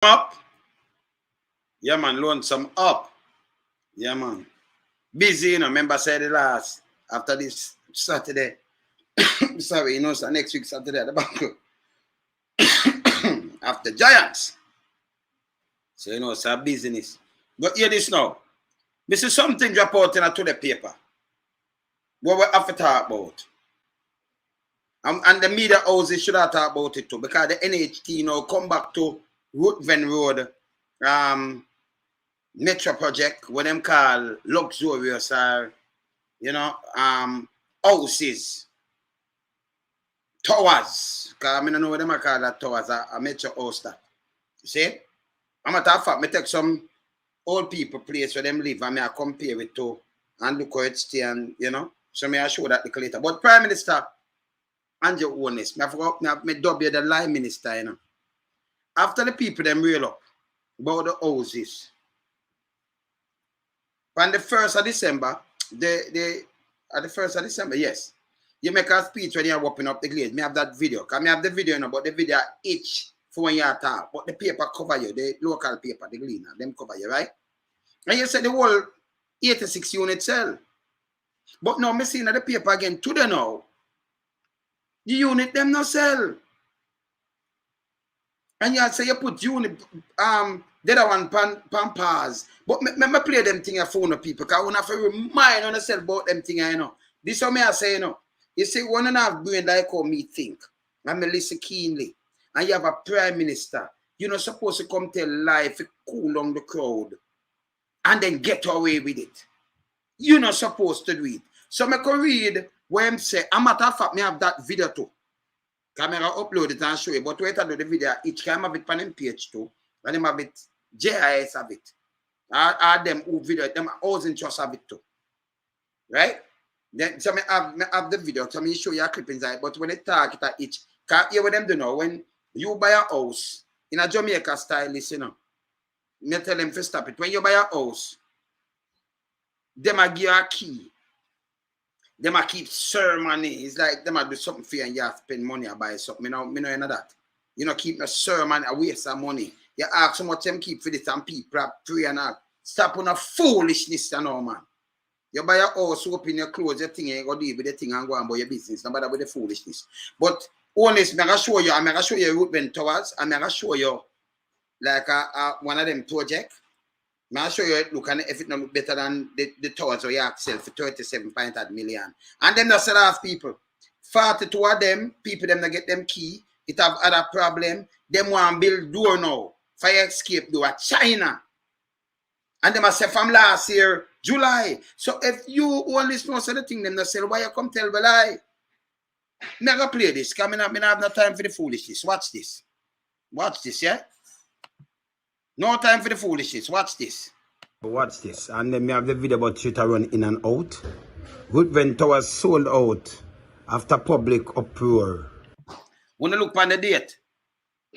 Up. Yeah, man, loan some up. Yeah, man. Busy, you know. Remember, I said the last, after this Saturday. Sorry, you know, so next week Saturday at the bank. After Giants. So, you know, it's a business. But hear this now. This is something drop out in a to the paper. What we have to talk about. And the media houses should have talked about it too. Because the NHT, you know, come back to Ruthven Road metro project, what them call luxurious you know, houses, towers. Because I don't know what them call that towers, a metro house that. You see? I'm a fact, I take some old people place where them live and I compare it to and look how it stay and, you know, so I show that little later. But Prime Minister Andrew Holness, I forgot me dub you the line minister, you know. After the people them real up about the houses, on the 1st of December, the 1st of December, yes. You make a speech when you're opening up the glade. Me have that video. Because me have the video, you know, but the video itch for when you talk. But the paper cover you, the local paper, the gleaner, them cover you, right? And you said the whole 86 units sell. But now me seeing the paper again today now. The unit them not sell. And you say you put unit the other one pan pause. But me play them thing for phone people because I want to remind on yourself about them thing, you know. This is what I say, you know. You say one and a half brain like how me think. And me listen keenly. And you have a prime minister. You're not supposed to come tell life to cool down the crowd and then get away with it. You're not supposed to do it. So I can read what I'm saying. A matter of fact, I have that video too. Camera upload it and show you. But wait I do the video, each can have it on them page too. And them have it, JIS have it. Are them who video, them all in trust have it too. Right? Then so I have the video, so I show you a clip inside. But when they talk it at each, can't hear what them do now. When you buy a house in a Jamaica style, listen now. Me tell them to stop it. When you buy a house, them a give you a key. Them a keep ceremony. It's like them a do something for you and you have to spend money or buy something. Me know that. You know, keep no ceremony a waste of money. You ask how much them keep for this and people pray and all. Stop on a foolishness, you know, man. You buy a house, open your clothes, your thing, you go deal with the thing and go and buy your business. No matter with the foolishness. But honest, I'm going to show you, I'm going to show you Ruthven Towers, I'm going to show you like one of them projects. I'm going to show you it look and if it not look better than the towers where you have to sell for 37.8 million. And then that's a lot of people. 42 of them, people them that get them key, it have other problem. Them want to build door now. Fire escape door. China. And them say from last year, July. So if you only know the thing, them not sell, why you come tell the lie? I'm going to play this. Because I have no time for the foolishness. Watch this. Watch this, yeah? No time for the foolishness. Watch this. Watch this. And then we have the video about Twitter run in and out. Ruthven Towers sold out after public uproar. When you look on the date,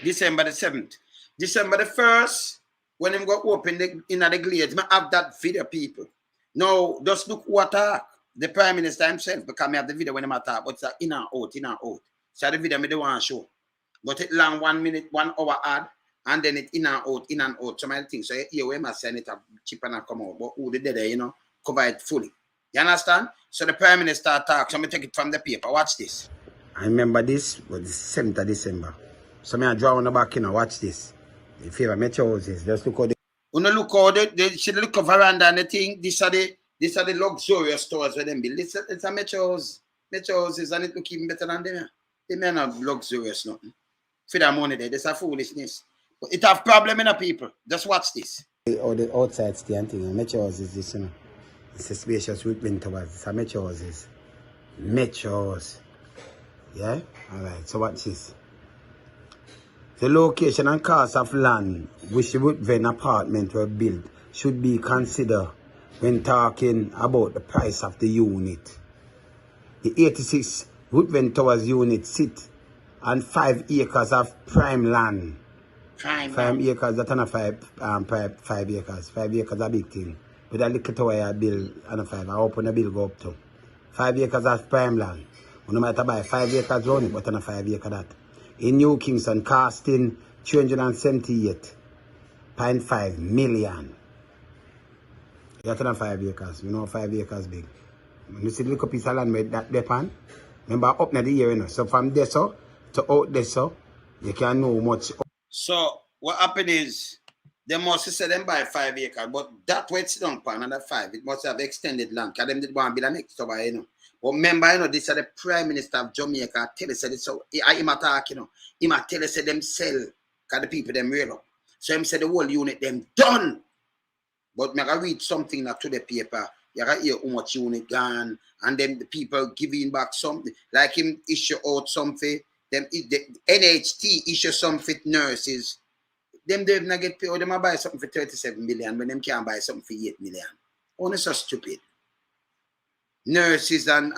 December the 7th. December the 1st, when them go open in the glades, I have that video, people. Now, just look who attack. The Prime Minister himself, because I have the video when I attack, but it's in and out, in and out. So the video I don't want to show. But it long 1 minute, 1 hour ad, and then it in and out, in and out. So many things. So here we must send it up cheap and come out. But who did there, you know, cover it fully. You understand? So the Prime Minister attack. So I take it from the paper. Watch this. I remember this was the 7th of December. So I draw on the back, you know, watch this. In favor of metro houses. Just look how they look how they should look at veranda and the thing. These are the luxurious stores where them build. It's a metro house. Metro houses and it look even better than them. They may not luxurious nothing. For that money there, there's a foolishness. But it have problem in the people. Just watch this. Or the outside stay and thing. Metro houses this, you know. It's a spacious Ruthven Towers. It's a metro houses. Metro house. Yeah? Alright, so watch this. The location and cost of land which the Ruthven apartment were built should be considered when talking about the price of the unit. The 86 Ruthven Towers unit sit on 5 acres of prime land. 5 acres, that's not 5 acres. 5 acres is a big thing. But that little tower I build on 5, I open the bill go up to. 5 acres of prime land. No matter buy 5 acres on it, but on a 5 acre that. In New Kingston, costing 378. 0.5 million. You got 5 acres. You know 5 acres big. You see the little piece of land where that depend. Remember up near the year, you know. So from there so to out there so, you can know much. So what happened is they must say them buy 5 acres, but that way it's done for another 5. It must have extended land. Because them did want to build the next over, you know. But remember, you know, this is the Prime Minister of Jamaica. Tell us that so I him attack, you know. He might tell us that them sell because the people them real up. So him said the whole unit them done. But I read something to the paper. You can hear how much unit gone, and then the people giving back something. Like him issue out something. Them the NHT issue something nurses. Them they not get paid, or them buy something for 37 million, but them can't buy something for 8 million. Only so stupid. Nurses and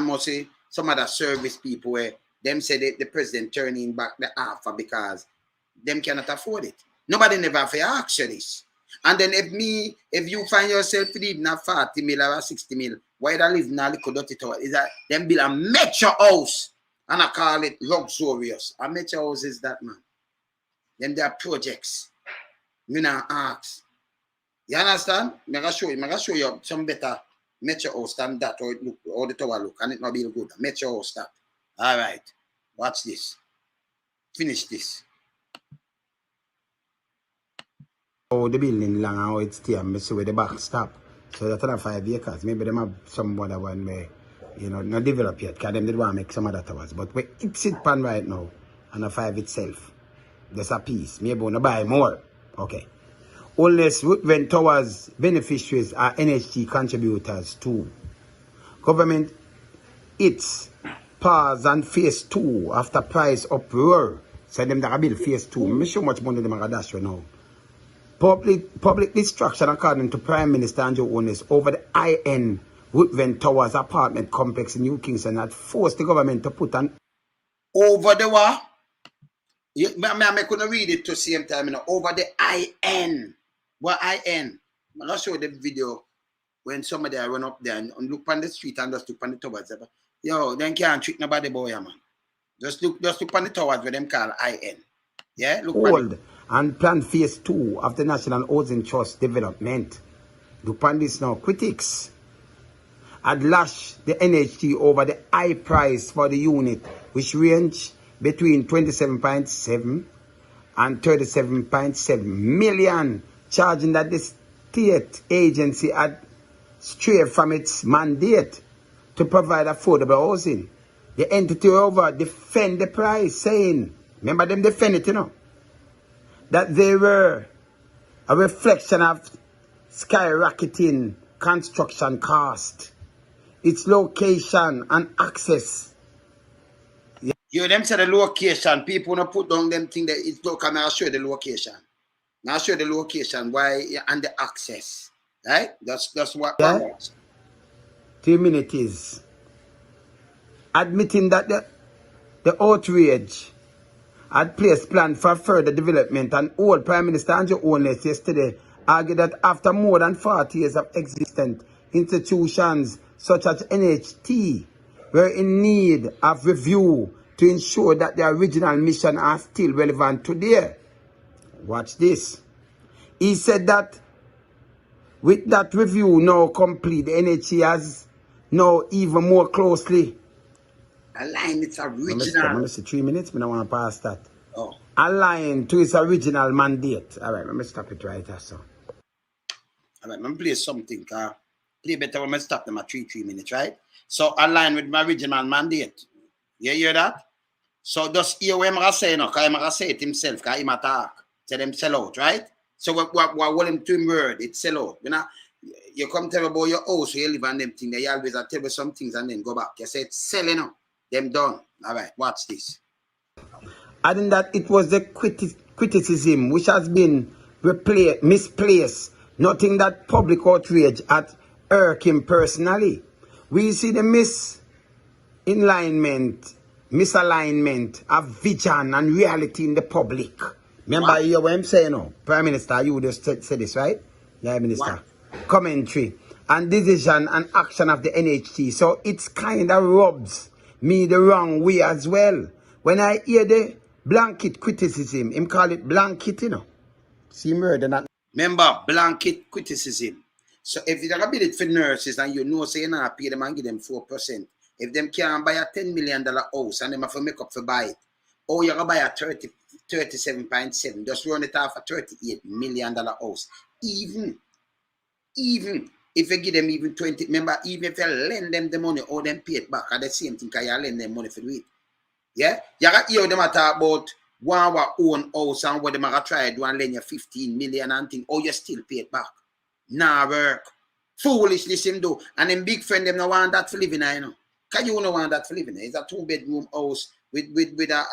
must say some other service people where them say the president turning back the offer because them cannot afford it. Nobody never have to ask you this. And then if you find yourself living at 40 mil or 60 mil, why do I live in a little dirty tower? Is that them build a metro house and I call it luxurious. A metro house is that, man. Then there are projects. You know, ask. You understand? I'm gonna show you some better metro house than that, or it look, or the tower look, and it not be good. Metro house that. All right. Watch this. Finish this. Oh, the building long and how it's still, I see where the back stop. So that's another 5 acres. Maybe them have some other one where, you know, not develop yet, because them did want to make some other towers. But where it's sit pan right now, and a 5 itself, there's a piece. Maybe want to buy more. Okay. Holness Ruthven Towers beneficiaries are NHT contributors too. Government it's pause and phase 2 after price uproar. So them that build phase 2. I'm sure much money them are dash right now. Public distraction according to Prime Minister Andrew Holness over the high-end Ruthven Towers apartment complex in New Kingston that forced the government to put an over the what? I couldn't read it to the same time, you know, over the high-end. What high-end? I'm going to show the video when somebody run up there and look on the street and just look on the towers. Yo, then can't treat nobody boy, man. Just look on the towers where them call high-end. Yeah, look old and plan phase 2 of the National Housing Trust development. Look on this now. Critics had lashed the NHT over the high price for the unit, which range between 27.7 and 37.7 million, charging that the state agency had strayed from its mandate to provide affordable housing. The entity over defend the price, saying, remember them defend it, you know, that they were a reflection of skyrocketing construction cost, its location and access. You them say the location, people not put down them thing that it's local. I'll show you the location. Now I'll show you the location, why and the access. Right? That's what yeah? 2 minutes. Admitting that the outrage had placed plan for further development, and old Prime Minister Andrew Holness yesterday argued that after more than 40 years of existence, institutions such as NHT were in need of review to ensure that the original mission are still relevant today. Watch this. He said that with that review now complete, the NHT has now even more closely aligned its original. Let me see 3 minutes, I don't want to pass that. Oh. Aligned to its original mandate. All right, let me stop it right here, so. All right, let me play something. Play better when I stop them at 3 minutes, right? So align with my original mandate. You hear that? So just hear what I'm saying, because I'm going to say it himself, because he attack. Say them sell out, right? So what want him to word, it's sell out. You know, you come tell me about your house, you live on them things, you always tell me some things and then go back. You say it's selling out. Them done. All right, watch this. Adding that it was the criticism which has been misplaced, nothing that public outrage at irk him personally. We see the misalignment of vision and reality in the public. Remember you what I'm saying now? Prime Minister, you just said this, right? Yeah, Minister. What? Commentary and decision and action of the NHT. So it's kind of rubs me the wrong way as well. When I hear the blanket criticism, him call it blanket, you know. See murder not. Remember, blanket criticism. So if you have it for nurses and you know, say you not pay them and give them 4%. If them can't buy a $10 million house and them have to make up for buy it, or you can buy a 37.7, just run it off a $38 million house. Even if you give them even 20, remember, even if you lend them the money or them pay it back, at the same thing, because you lend them money for it. Yeah? You got hear them talk about one our own house and what them are try to do and lend you 15 million and thing, or you still pay it back. Nah work. Foolishness him do. And them big friend them no want that for living, you know. Can you no want that for living? It's a 2-bedroom house with a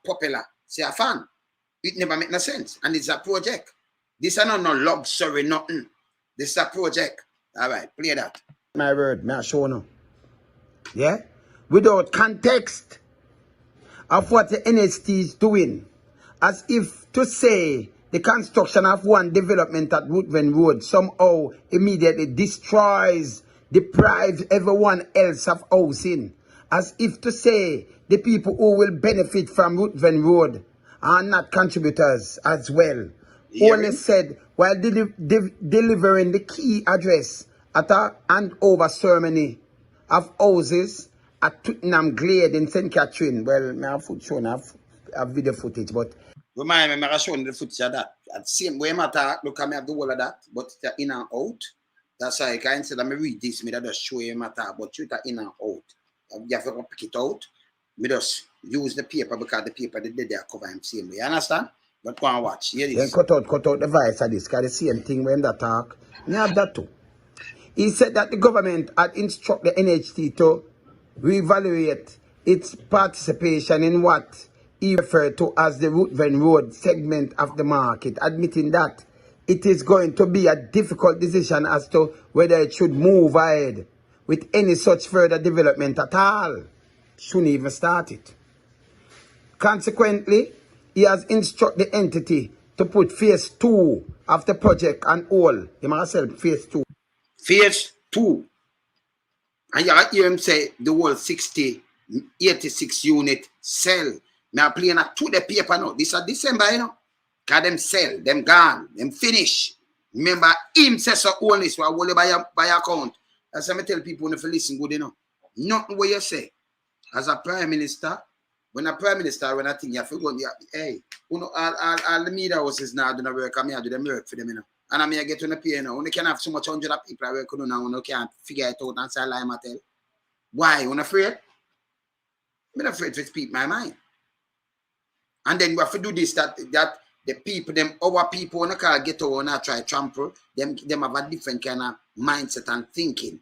popular. Say a fan. It never make no sense. And it's a project. This is not no luxury, nothing. This is a project. All right, play that. My word, may I show no. Yeah? Without context of what the NHT is doing, as if to say the construction of one development at Ruthven Road somehow immediately deprives everyone else of housing, as if to say the people who will benefit from Ruthven Road are not contributors as well. Yeah. Only said while delivering the key address at a handover ceremony of houses at Tottenham Glade in St. Catherine. Well, I have video footage, but Remind me, I show you the footage of that. At the same way, I talk, look at me have the whole of that, but it's in and out. That's why I can instead of me read this, me just show you my talk, but you in and out. You have to pick it out. Me just use the paper because the paper they did there cover him same way. You understand? But go and watch. Here it then is. cut out the voice of this, because the same thing when that talk. Me have that too. He said that the government had instructed the NHT to reevaluate its participation in what he referred to as the Ruthven Road segment of the market, admitting that it is going to be a difficult decision as to whether it should move ahead with any such further development at all. Shouldn't even start it. Consequently, he has instructed the entity to put phase 2 of the project on hold. He must sell phase 2. Phase 2. And you hear him say the whole 86 unit sell. Now playing a to the paper now. This is December, you know. Because them sell, them gone, them finish. Remember, him says so only so I will buy account. That's why I tell people if you listen good, you know. Nothing what you say. As a prime minister, when a prime minister, when I think you have to go, hey, you know, all the media houses now do not work, I do them work for them, you know. And I may get to the pay, you know. When you can have so much 100 people work on now, when you can't figure it out and say lie, I tell. Why? You not afraid? I'm not afraid to speak my mind. And then we have to do this, that the people, them our people when I get over and try trample, them have a different kind of mindset and thinking.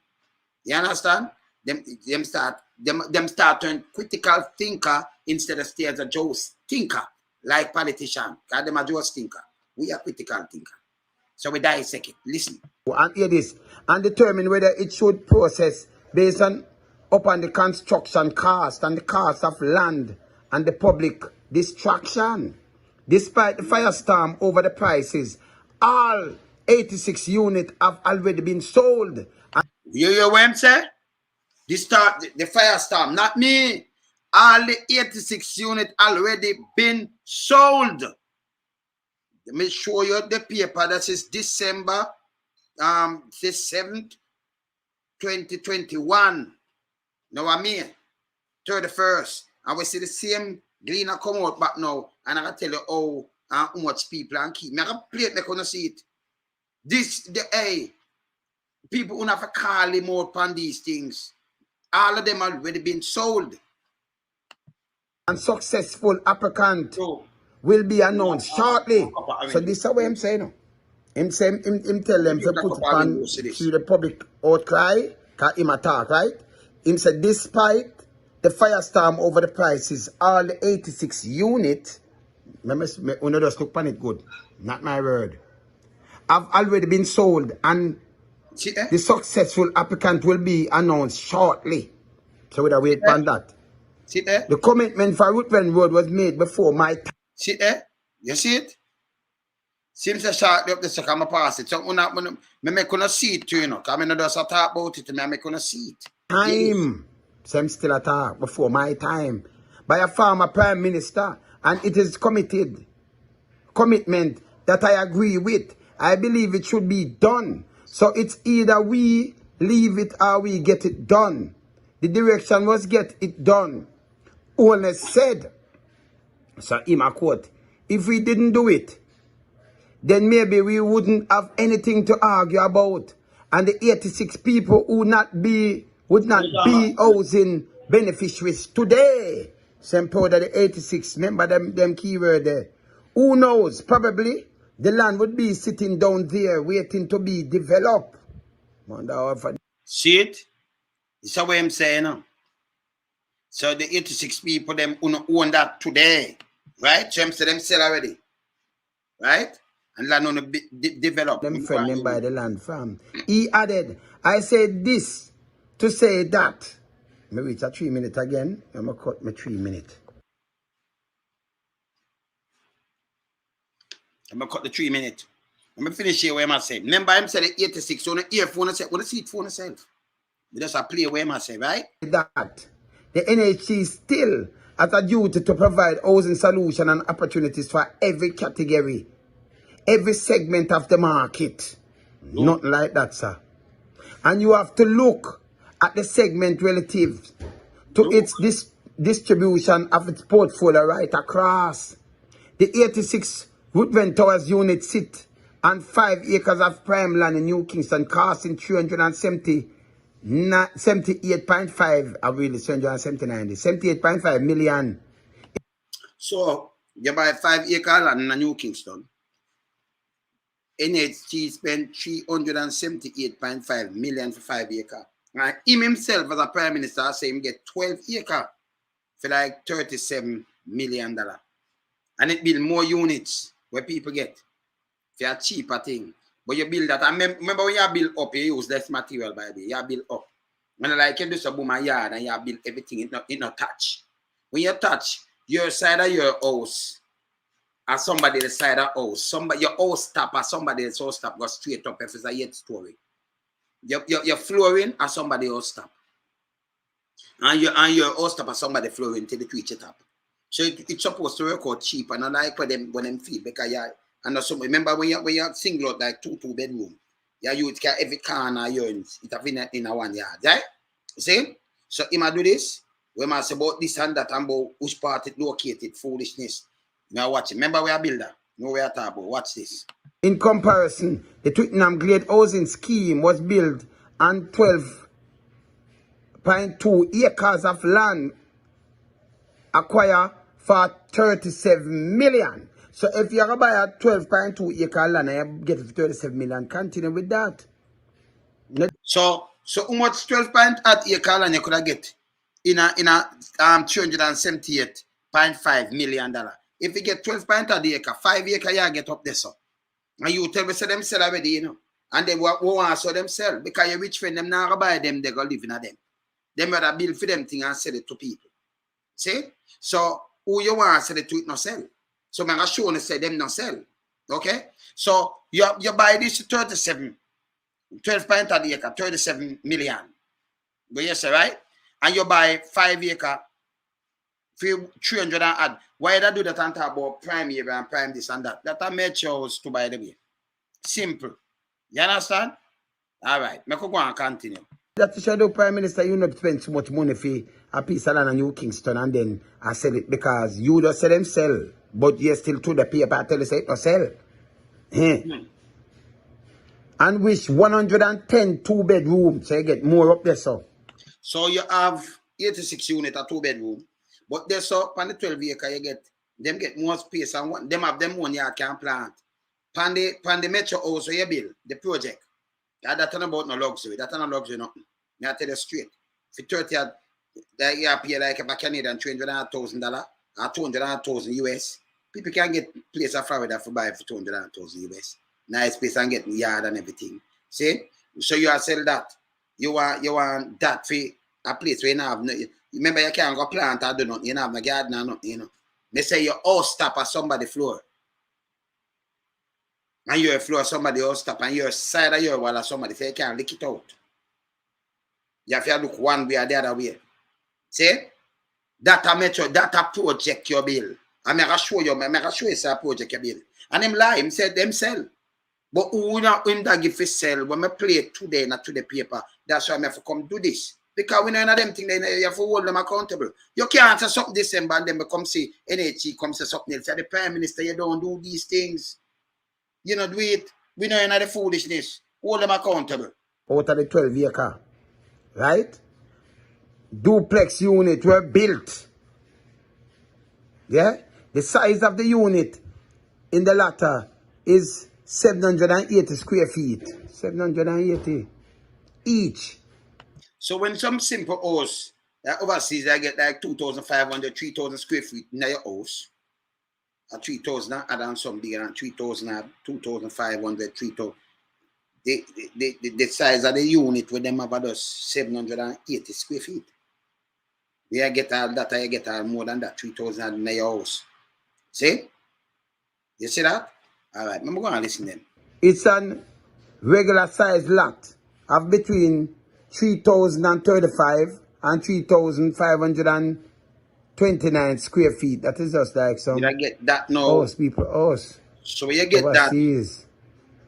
You understand? Them start turn critical thinker instead of stay as a just thinker, like politician. Because them are just thinker. We are critical thinker. So we dissect it. Listen. And hear this. And determine whether it should process based upon the construction cost and the cost of land and the public distraction. Despite the firestorm over the prices, all 86 units have already been sold. You hear what I'm saying? The firestorm, not me. All the 86 units already been sold. Let me show you the paper. That is December the 7th, 2021. Know what I mean? 31st. And we see the same Gleaner come out back now. And I can tell you how much people and keep. I can play it, I can see it. People who have to call him out on these things. All of them already been sold. And successful applicant will be announced shortly. So this is what I'm saying. Him tell them to put it on through the public outcry, because him attack, right? Him said despite the firestorm over the prices, all the 86 units, remember, when just look on it good, not my word, have already been sold, and the successful applicant will be announced shortly. So we'll wait on that. See there? The commitment for Ruthven Road was made before my time. See there? You see it? Seems to shortly up the second pass it. So I couldn't see it too, you know. Because I just talk about it, I couldn't see it. Time. Same still attack before my time. By a former prime minister. And it is commitment that I agree with. I believe it should be done. So it's either we leave it or we get it done. The direction was get it done. Holness said, so in my quote, if we didn't do it, then maybe we wouldn't have anything to argue about. And the 86 people would not be housing beneficiaries today. Same powder the 86, remember them keyword there. Who knows? Probably the land would be sitting down there waiting to be developed. See it? That's what I'm saying now. So the 86 people them own that today. Right? So I'm saying them sell already. Right? And land on develop. Them friend them buy the land from. He added, I said this to say that. I reach a 3 minute again. I'm going to cut my 3 minute. I'm going to cut the 3 minute. I'm going to finish here where I say. Remember him said the 86 on the earphone and say, what see it for yourself? We just a play where I say, right? That the NHC still has a duty to provide housing solution and opportunities for every category, every segment of the market. No. Not like that, sir. And you have to look at the segment relative to its distribution of its portfolio right across. The 86 Ruthven Towers unit sit on 5 acres of prime land in New Kingston, costing 78.5, I really 78.5 million. So you buy 5 acres land in New Kingston. NHT spent 378.5 million for 5 acres. And him himself as a prime minister say him get 12 acres for like $37 million. And it build more units where people get for a cheaper thing. But you build that. And remember when you build up, you use less material by the way. You build up. When like you do some boom a yard and you build everything, it not touch. When you touch your side of your house or somebody the side of house, somebody your house stop or somebody else house stop go straight up if it's a 8 story. Your flooring or somebody else stop. And your house stop or somebody flooring till it reach it up. So it's supposed to work out cheap and not like when them feed because and also remember when you single out like two bedroom, you can every corner it have in a 1 yard, right? See? So he might do this. We must say about this and that and about which part it located, foolishness. Now watch it. Remember we are builder. No we are talking about. Watch this. In comparison, the Twickenham Glade housing scheme was built on 12.2 acres of land acquired for 37 million. So if you're going to buy a 12.2 acre land and you get it for 37 million, continue with that. So how much 12.8 acre land you could have get in a $378.5 million? If you get 12.8 acre, 5 acre you get up there so. And you tell me say them sell already, you know. And they want so them sell because your rich friend them now go buy them, they go live in them. Them rather build for them thing and sell it to people. See? So who you want to sell it to it not sell. So I'm going to show you say them not sell. Okay? So you buy this 12.8 acre, 37 million. But yes, right? And you buy 5 acre for 300 and add. Why did I do that and talk about prime area and prime this and that? That I made chose to buy the way. Simple. You understand? All right. Make go and continue. That shadow prime minister, you not spend so much money for a piece of land in New Kingston and then I sell it because you just say them sell. But you still to the paper I tell you say it not sell. And wish 110 2-bedroom, so you get more up there, so. So you have 86 unit a 2-bedroom, but there's so on the 12 acre you get more space and them have them one you can plant. Pan the metro house you build the project. That's not about no luxury. That's not luxury nothing. I tell you straight. For 30 that you pay like a Canadian $300,000 or $200,000 US. People can get place of Florida for buy for $200,000 US. Nice place and get yard and everything. See? So you are sell that. You want that for a place where you have no. Remember you can't go plant or do nothing. You don't have no garden or nothing, you know. They say your house stop at somebody's floor. And your floor somebody else stop and your side of your wall or somebody say you can't lick it out. You have to look one way or the other way. See? That a project you build. I'm going to show you a project you build. And him lie, him said them sell. But who not him that give us sell when me play it today, not to the paper. That's why I have to come do this. Because we know none of them things, you have to hold them accountable. You can't say something December and then come say NHE come say something else. Say the Prime Minister, you don't do these things. You know, do it. We know none of the foolishness. Hold them accountable. Out of the 12 acre, right? Duplex unit were built. Yeah? The size of the unit in the latter is 780 square feet. 780 each. So when some simple house, like overseas, I get like 2,500, 3,000 square feet in your house. And 3,000 add on some there, and 3,000, 2,500, 3,000. The size of the unit with them have just 780 square feet. Where you get all that, you get all more than that, 3,000 in your house. See? You see that? All right, I'm going to listen to them. It's an regular size lot of between 3,035 and 3,529 square feet. That is just like some You get that now. house, people, house. So you get overseas.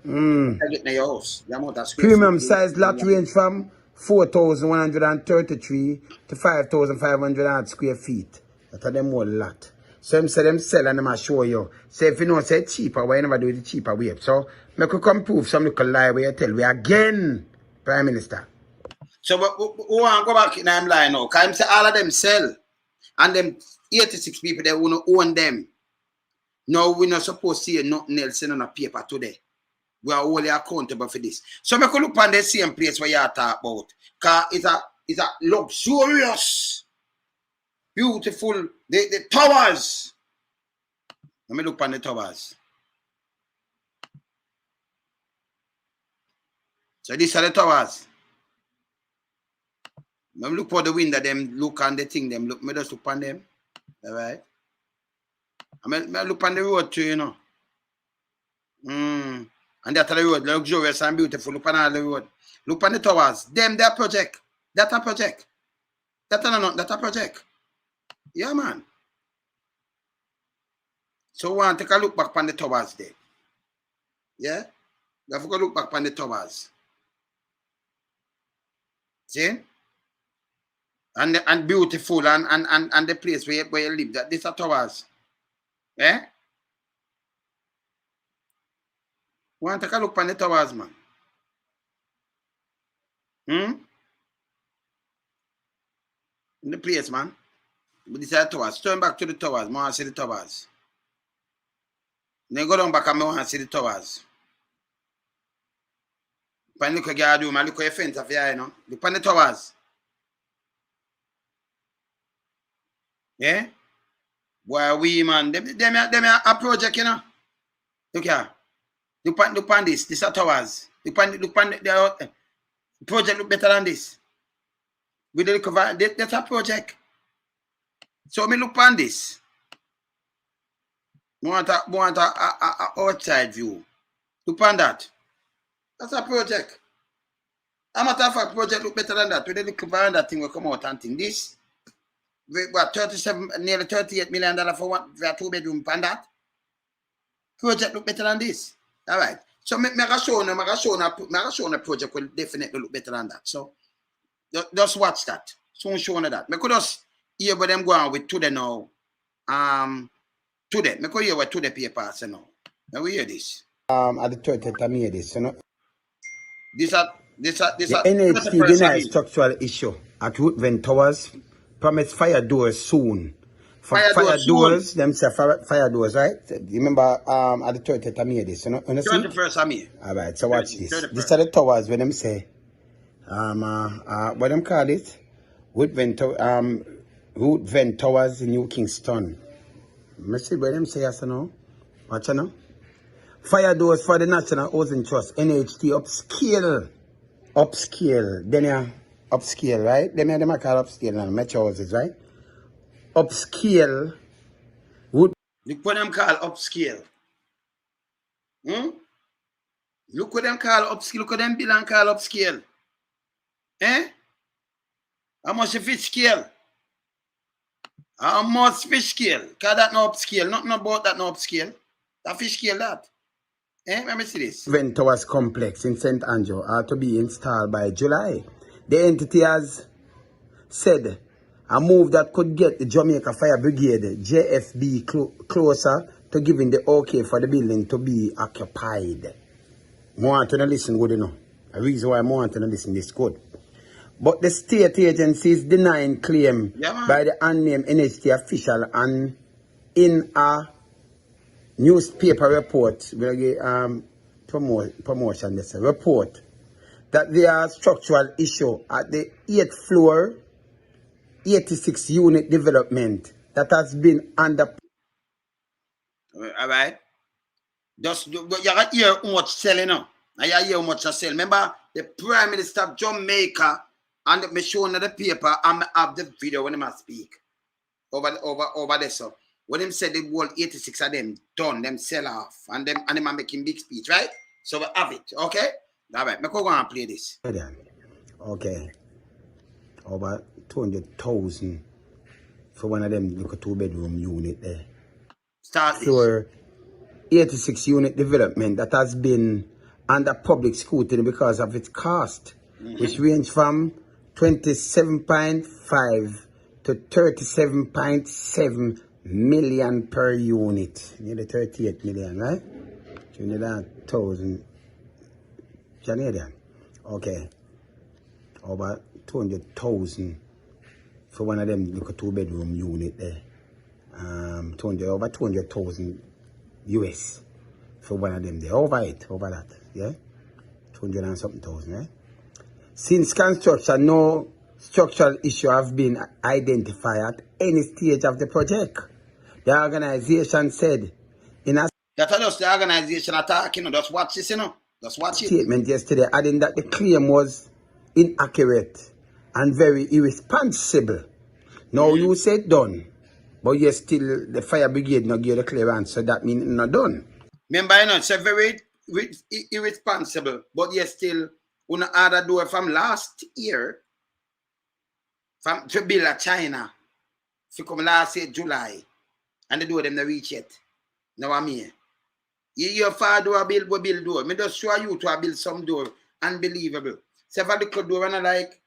You get in your house. The amount of square Premium feet, size lot range from 4,133 to 5,500 square feet. That's them whole lot. So them say them sell and them a show you. So if you know say it's cheaper, why you never do it the cheaper way? So me could come prove some little lie where you tell we again, Prime Minister. So we want to go back in them line now. Because say all of them sell. And them 86 people that want to own them. Now we're not supposed to see nothing else in a paper today. We are only accountable for this. So we could look on the same place where you are talking about. Because it's a luxurious, beautiful, the towers. Let me look on the towers. So these are the towers. Let me look for the window, them look on the thing, them look, me just look on them. All right. I look on the road too, you know. And that's the road, luxurious and beautiful. Look on all the road. Look on the towers. Them, their project. That's a project. That's a project. Yeah, man. So we want to take a look back on the towers there. Yeah? We have to go look back on the towers. See? And beautiful and the place where you live. That these are towers. Yeah? We want to take a look on the towers, man. In the place, man. But these are towers. Turn back to the towers. I want to see the towers. Then go down back and I want to see the towers. Pan look at your do, man. Look at your fence of your, you know. Look on the towers. Yeah? Boy, we, man. Them a project, you know. Look here. Look on this. These are towers. Look on the project look better than this. With the cover, that's a project. So me look on this. Want a outside view. Look on that. That's a project. A matter of fact, project look better than that. With the cover and that thing will come out and thing. This, what, nearly $38 million for a 2-bedroom pan that? Project look better than this. All right. So me show a project will definitely look better than that. So just watch that. Soon show that. Me could just hear about them going with today now. Today. Me could hear what today papers now. Now we hear this. At the 30th of May this, you know. This are The NHT denies structural issue at Ruthven Towers. Promise fire doors soon. Fire doors, them say fire doors, right? You remember at the 30th of May this, you know? 31st of May. All right, so watch this. 31st. These are the towers where them say, what them call it? Ruthven Towers in New Kingston. Let me see where them say yes or no. Watch you know. Fire doors for the National Housing Trust, NHT upscale. Then you upscale, right? Them are call upscale now, metro houses, right? Upscale. Look what them call upscale. Look what them call upscale. Look what them bill and call upscale. Eh? How much fish scale? How much fish scale? Cause that no upscale. Nothing about that no upscale. That fish scale that. Let me see this. Ruthven Towers Complex in St. Andrew are to be installed by July. The entity has said a move that could get the Jamaica Fire Brigade, JFB, closer to giving the okay for the building to be occupied. I want to listen good enough. The reason why I want to listen is good. But the state agency is denying claim by the unnamed NHT official and in a newspaper report, promotion, this report, that there are structural issue at the 8th floor, 86 unit development that has been under. All right. Just you hear how much selling now. I hear how much I sell. Remember the Prime Minister of Jamaica and me showing the paper and I have the video when I speak over there. So when him said the whole 86 of them done, them sell off, and them are making big speech, right? So we have it, okay? All right, me go and play this. Okay. Over 200,000 for one of them look a 2-bedroom unit there. Start this. For 86 unit development that has been under public scrutiny because of its cost, which range from 27.5 to 37.7 million per unit. Nearly 38 million, right? 200,000 Canadian. Okay. Over 200,000 for one of them look a 2-bedroom unit there. Over 200,000 US for one of them there. Over that, yeah? 200 and something thousand, right? Since construction, no structural issue have been identified at any stage of the project. The organization said in a That's just the organization attacking, just watch this, Just watch it. Statement yesterday, adding that the claim was inaccurate and very irresponsible. Now you said done, but yet still the fire brigade not give the clearance, so that means not done. Remember, it's a very irresponsible, but yet still una order door from last year from to build a China. If come last year July, and they do them not reach yet. Now I'm here. Your father a build, we build door. Me just show you to build some door. Unbelievable. So if I look at door and I like,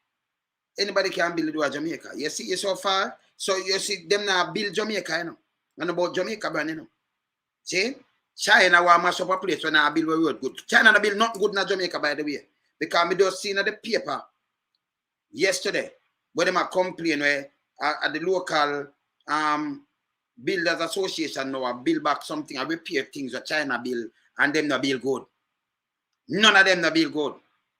anybody can build a door Jamaica. You see it so far? So you see them now build Jamaica, And about Jamaica brand, See? China want mash up a place when I build a road good. China not build not good in Jamaica, by the way. Because me just seen the paper yesterday where them are complaining where at the local Builders Association now build back something, I repair things that China build and them not build good. None of them not build good.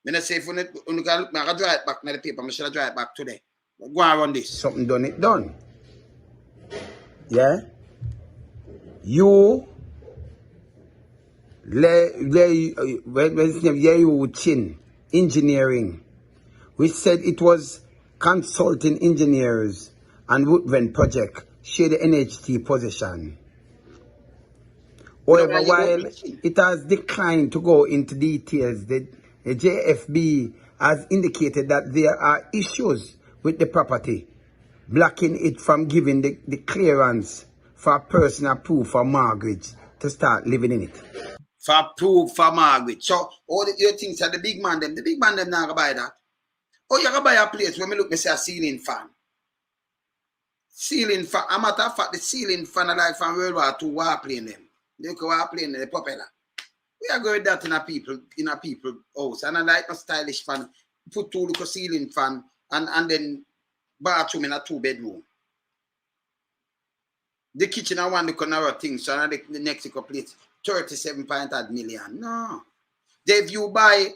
When I say if you can look, I draw it back in the paper, I should draw it back today. Go and run this. Something done, it done. Yeah? You Chin Engineering, which said it was consulting engineers and Ruthven project share the NHT position. However, while it has declined to go into details, the JFB has indicated that there are issues with the property, blocking it from giving the clearance for personal proof for Margaret to start living in it. For proof for Margaret. So, all your things are the big man them not gonna buy that. Oh, you can buy a place where me look, me say a ceiling fan. Ceiling fan, a matter of fact, the ceiling fan are like from World War II warplane them. They go warplane the propeller. We are going that in a people house. And I like a stylish fan. Put two little ceiling fan and then bathroom in a 2-bedroom. The kitchen I want to narrow things, so the next place 37.8 million. No. If you buy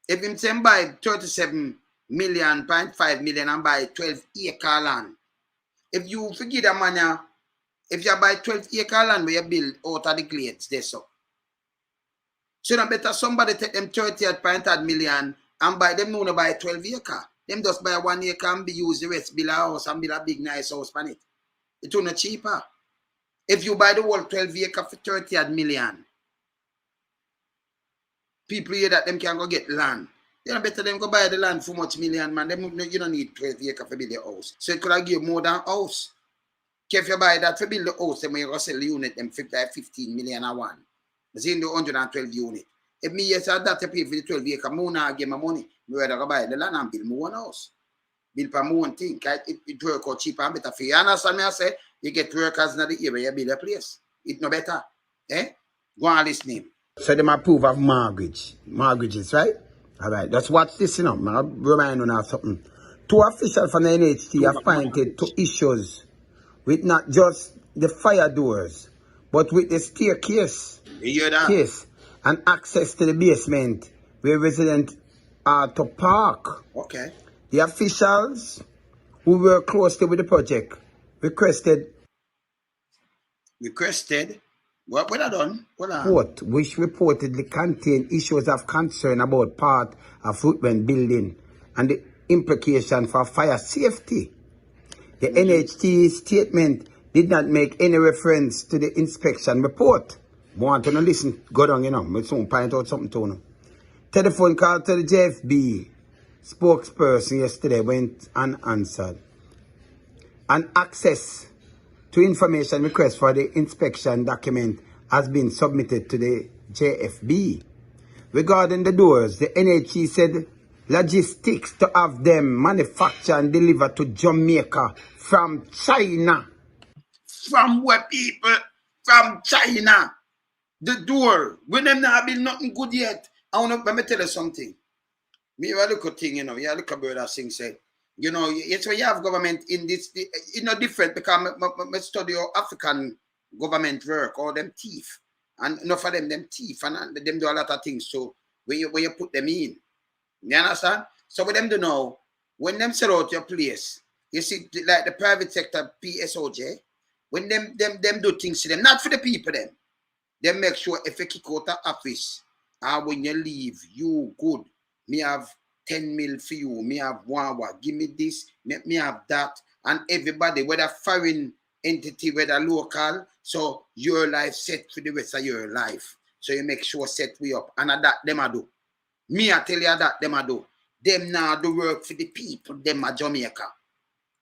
37 million, 0.5 million and buy 12 acre land. If you forget the money, if you buy 12 acre land where you build out of the glades, there's so. So now better somebody take them 38.8 million and buy them no buy 12 acre. Them just buy 1 acre and be use the rest build a house and build a big nice house on it. It's not cheaper. If you buy the whole 12 acre for 38 million, people here that them can go get land. You know, better them go buy the land for much million, man. Them, you don't need 12 acre for build your house. So it could have give more than house. If you buy that for build the house, then when you go sell the unit, them 15 million a one. It's in the 112 unit. If me yes that to pay for the 12 acre, I not give my money. Me rather go buy the land and build my own house. Build for my own thing. It work out cheaper and better for you. You understand me? I say you get workers in the area, you build a place. It no better. Eh? Go on listening. So them approve of mortgages, right? All right, let's watch this, you know. I'll remind you of something. Two officials from the NHT have pointed to issues with not just the fire doors, but with the staircase You hear that? case and access to the basement where residents are to park. Okay. The officials who work closely with the project requested What I done? What I report which reportedly contained issues of concern about part of Ruthven building and the implication for fire safety. The NHT statement did not make any reference to the inspection report. Want to listen? Go down, you know. Me soon point out something to you. Telephone call to the JFB spokesperson yesterday went unanswered. And access to information request for the inspection document has been submitted to the JFB. Regarding the doors, the NHE said logistics to have them manufactured and delivered to Jamaica from China. from where people from China. The door. When them not been nothing good yet. Let me tell you something. Me have a look at thing, you know. You look at brother Singh said. You know, it's why you have government in this, it's not different because I study African government work, all them thief. And enough of them thief and them do a lot of things. So when you put them in, you understand? So what them do now, when them sell out your place, you see like the private sector PSOJ, when them do things to them, not for the people them. They make sure if you kick out the office, and when you leave, you good. Me have 10 mil for you, me have one, give me this, me have that, and everybody, whether foreign entity, whether local, so your life set for the rest of your life. So you make sure set we up, and that them I do. Me I tell you that them I do. Them now do work for the people, them are Jamaica.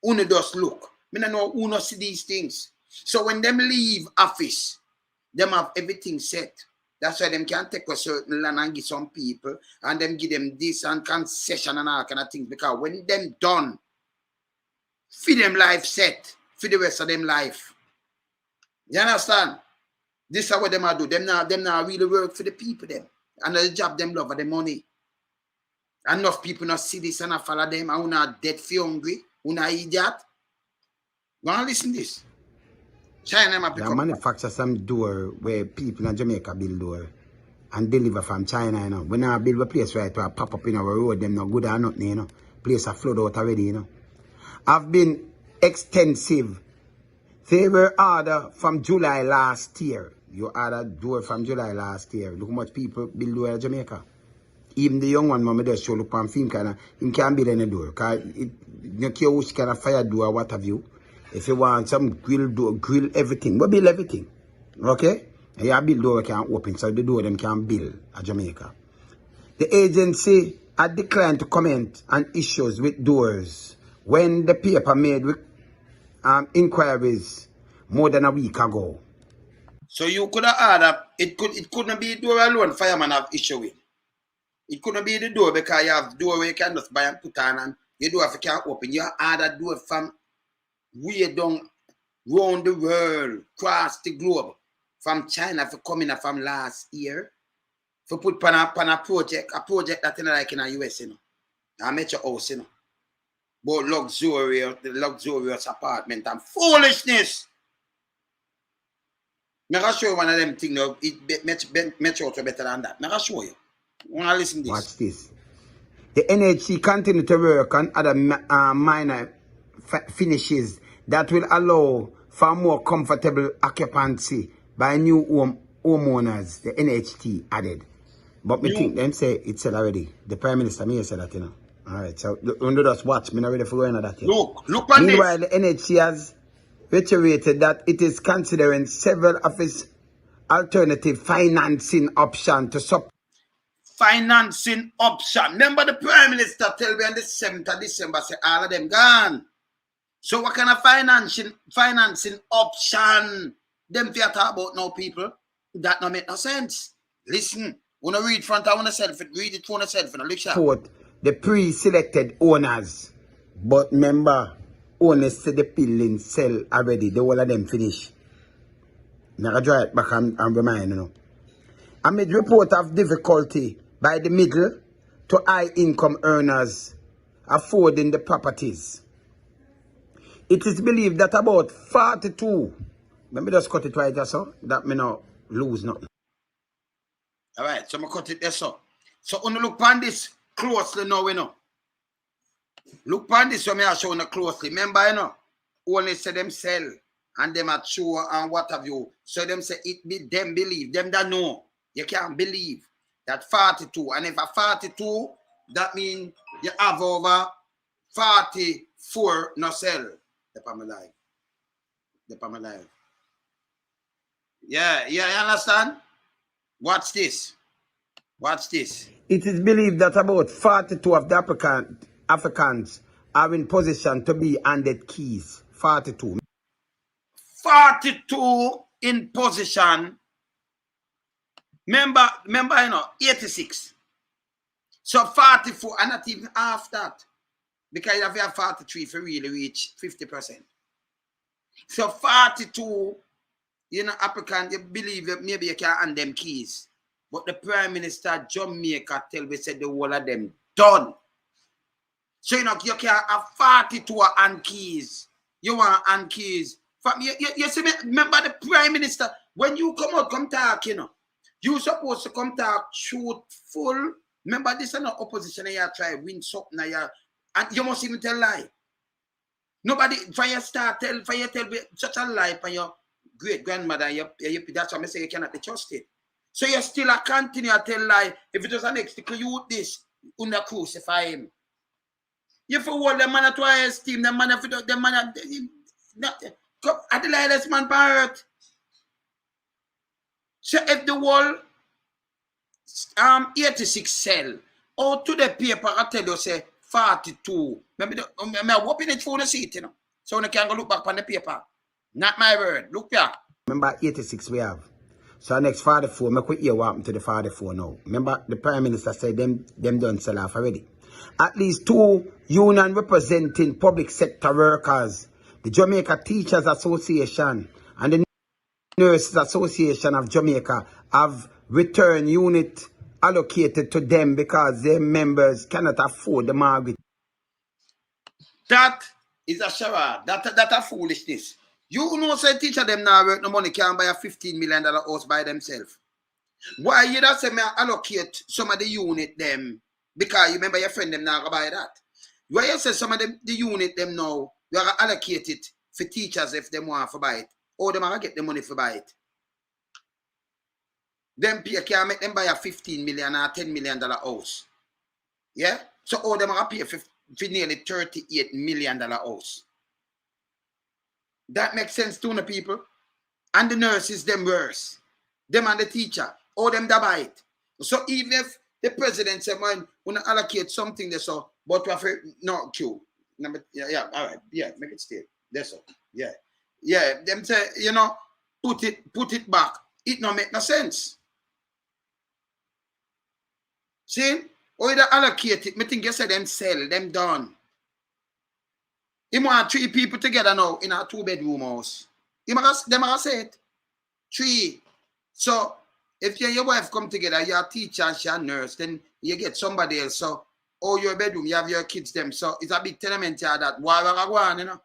Uno just look. Me no know uno see these things. So when them leave office, them have everything set. That's why them can take a certain land and give some people and them give them this and concession and all kind of things. Because when them done, for them life set, for the rest of them life. You understand? This is what them do. Them now really work for the people them. And the job them love for the money. Enough people not see this and not follow them and who not dead for hungry, who not idiot. Go and listen to this. China might They manufacture some door where people in Jamaica build door and deliver from China, you know. When I build a place right to pop up in our road, them not good or nothing, you know. Place are flood out already, you know. I've been extensive. They were ordered from July last year. You ordered door from July last year. Look how much people build door in Jamaica. Even the young one, mama just show look on film kind of, him can't build any door. Because you don't care which kind of fire door or what have you. If you want some grill door, grill everything. We build everything. Okay? And your build door can open, so the door them can build at Jamaica. The agency had declined to comment on issues with doors when the paper made inquiries more than a week ago. So you could have ordered, it couldn't be door alone fireman have issue with. It couldn't be the door because you have door where you can just buy and put on and your door if you can't open. You order door from way down round the world, across the globe. From China for coming from last year. For put on a project that in like in the US, you know. I met your house, you know. But luxurious apartment and foolishness. I'm going to show you one of them things, it match out better than that. I'm going to show you. I want to listen to this. Watch this. The NHC continue to work on other minor finishes that will allow for more comfortable occupancy by new homeowners, the NHT added. But me think them say it said already. The Prime Minister may say that, you know. Alright, so under just watch, me not ready for going on that yet. Look on Meanwhile, this. the NHC has reiterated that it is considering several of its alternative financing options to support. Financing option. Remember the Prime Minister tell me on the 7th of December, say all of them gone. So what kind of financing option them fear talk about now, people? That no make no sense. Listen, wanna read front I wanna self it, read it for yourself and look sharp. The pre-selected owners. But remember, owners said the building sell already. The whole of them finish. Now I draw it back and remind you. Amid report of difficulty by the middle to high income earners affording the properties. It is believed that about 42, let me just cut it right there, so that me not lose nothing. All right, so I'm cut it there, so. So when you look on this closely now, you know. Look on this, so me I show you closely. Remember, you know, only say them sell and them are true and what have you. So them say it be them believe, them that know. You can't believe that 42. And if a 42, that means you have over 44 no sell. The Pamela. The Pamela. Yeah, you understand? Watch this. Watch this. It is believed that about 42 of the Africans are in position to be handed keys. 42. 42 in position. Remember, you know, 86. So 44, and not even half that. Because you have 43 for really reach 50%. So 42, you know, African, you believe that maybe you can hand them keys. But the Prime Minister Jamaica tell me said the whole of them done. So you know you can have 42 and keys. You want and keys. You see me, remember the Prime Minister, when you come talk, you know, you supposed to come talk truthful. Remember this is not opposition and you try win something and you must even tell lie. Nobody for you tell me such a lie for your great grandmother, that's why I say you cannot be trusted. So you still continue to tell lie. If it was an next to you this, under crucify him. You for hold the man to high esteem, the man for the man at the lightest man on earth. So if the world 86 sell, or to the paper I tell you say 42. I'm opening it for the seat, you know. So you can go look back on the paper. Not my word. Look back. Remember 86 we have. So next 44, make we hear what happened to the 44 now. Remember the Prime Minister said them done sell off already. At least 2 union representing public sector workers, the Jamaica Teachers Association and the Nurses Association of Jamaica have returned unit allocated to them because their members cannot afford the mortgage. That is a charade. That a foolishness. You know, say teacher them now work no money can buy a $15 million house by themselves. Why you don't say me allocate some of the unit them? Because you remember your friend them now go buy that. Why you say some of the unit them now, you are allocate it for teachers if they want to buy it. Or they might get the money for buy it. Them people can make them buy a $15 million or $10 million house. Yeah? So all them are pay for nearly $38 million house. That makes sense to the people. And the nurses, them worse. Them and the teacher, all them that buy it. So even if the president said, man, we want to allocate something there, so, but we have to, no, Q. Yeah, all right, yeah, make it stay. That's all. Yeah. Yeah, them say, you know, put it back. It don't make no sense. See? Or either allocate it, me think you say them sell, them done. You want 3 people together now in a 2-bedroom house. Them are say it. 3. So if you and your wife come together, you're a teacher and she's a nurse, then you get somebody else. So, or your bedroom, you have your kids them. So it's a big tenement here that why we go, you know.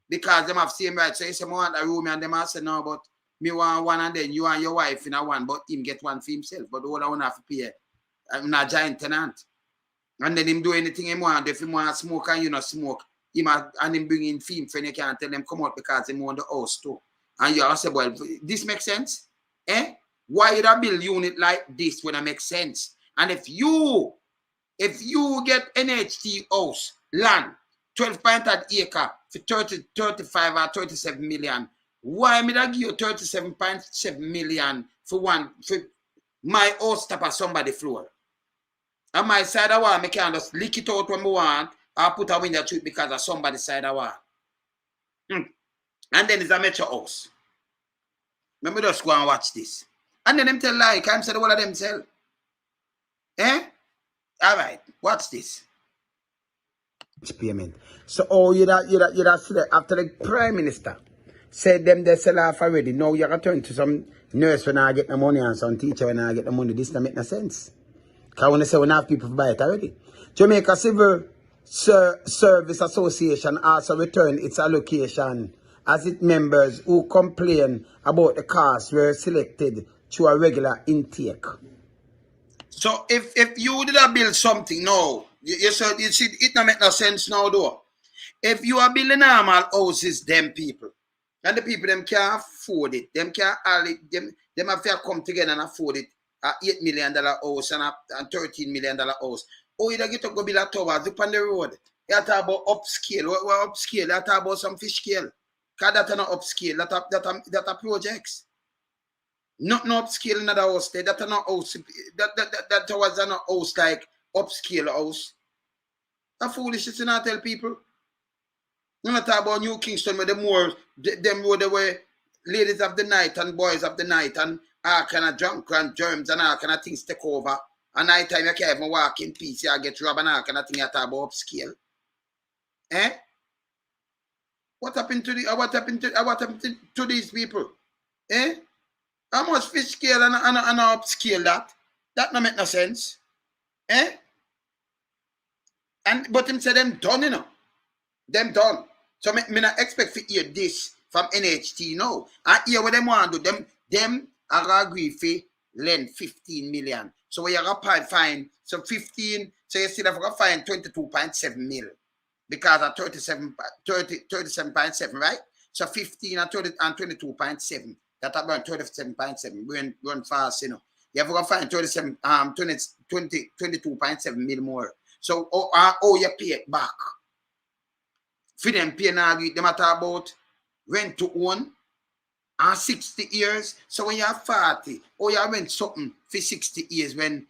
Because them have same rights. So you say, I want a room and them I say no, but me want one and then you and your wife in a one, but him get one for himself. But all I want have to pay. I'm not a giant tenant. And then him do anything he want. If he want to smoke and you not smoke, and him bring in film friend, you can't tell them come out because he want the house too. And you say, well, this makes sense? Eh? Why would I build unit like this when it makes sense? And if you get NHT house, land, 12.8 acre for 30, 35 or 37 million, why would I give you 37.7 million for my house top of somebody's floor? On my side of wall, I can just lick it out when I want, or put a window to it because of somebody's side of wall. And then it's a metro house. Remember, just go and watch this. And then them tell lie, can't say the whole of them sell. Eh? All right, watch this. Payment. So, oh, you see that after the Prime Minister said them they sell off already, now you can turn to some nurse when I get the money and some teacher when I get the money. This doesn't make no sense. Because when they say we have people buy it already. Jamaica Civil Service Association also returned its allocation as its members who complain about the costs were selected through a regular intake. So if you did not build something, no, you see, it don't make no sense now though. If you are building normal houses, them people, and the people them can't afford it, them can't them have to come together and afford it. $8 million house and a $13 million house. Oh, you don't get to go build a tower up on the road. You talk about upscale. What upscale? You talk about some fish scale. Because that's not upscale. That are projects. Not upscale in the house. That are not house. That towers are not house like upscale house. That foolishness you not tell people. You not talk about New Kingston where them road they were ladies of the night and boys of the night and all kind of drunk and germs and all kind of things take over. And night time you can't even walk in peace, you get robbed and all kind of thing you talk about upscale. Eh? What happened to these people? Eh? How much fish scale and upscale that? That don't make no sense. Eh? But him say them done, you know. Them done. So me not expect to hear this from NHT now. And hear what them want to do. Them are agree for lend 15 million. So we are going to find so 15, so you still have to find 22.7 mil. Because of 37.7, right? So 15 and 22.7. That's about 37.7. Run fast, you know. You have to find 22.7 mil more. So you pay it back. For them pay now, them talk about rent to own and 60 years. So when you have 40, or you rent something for 60 years when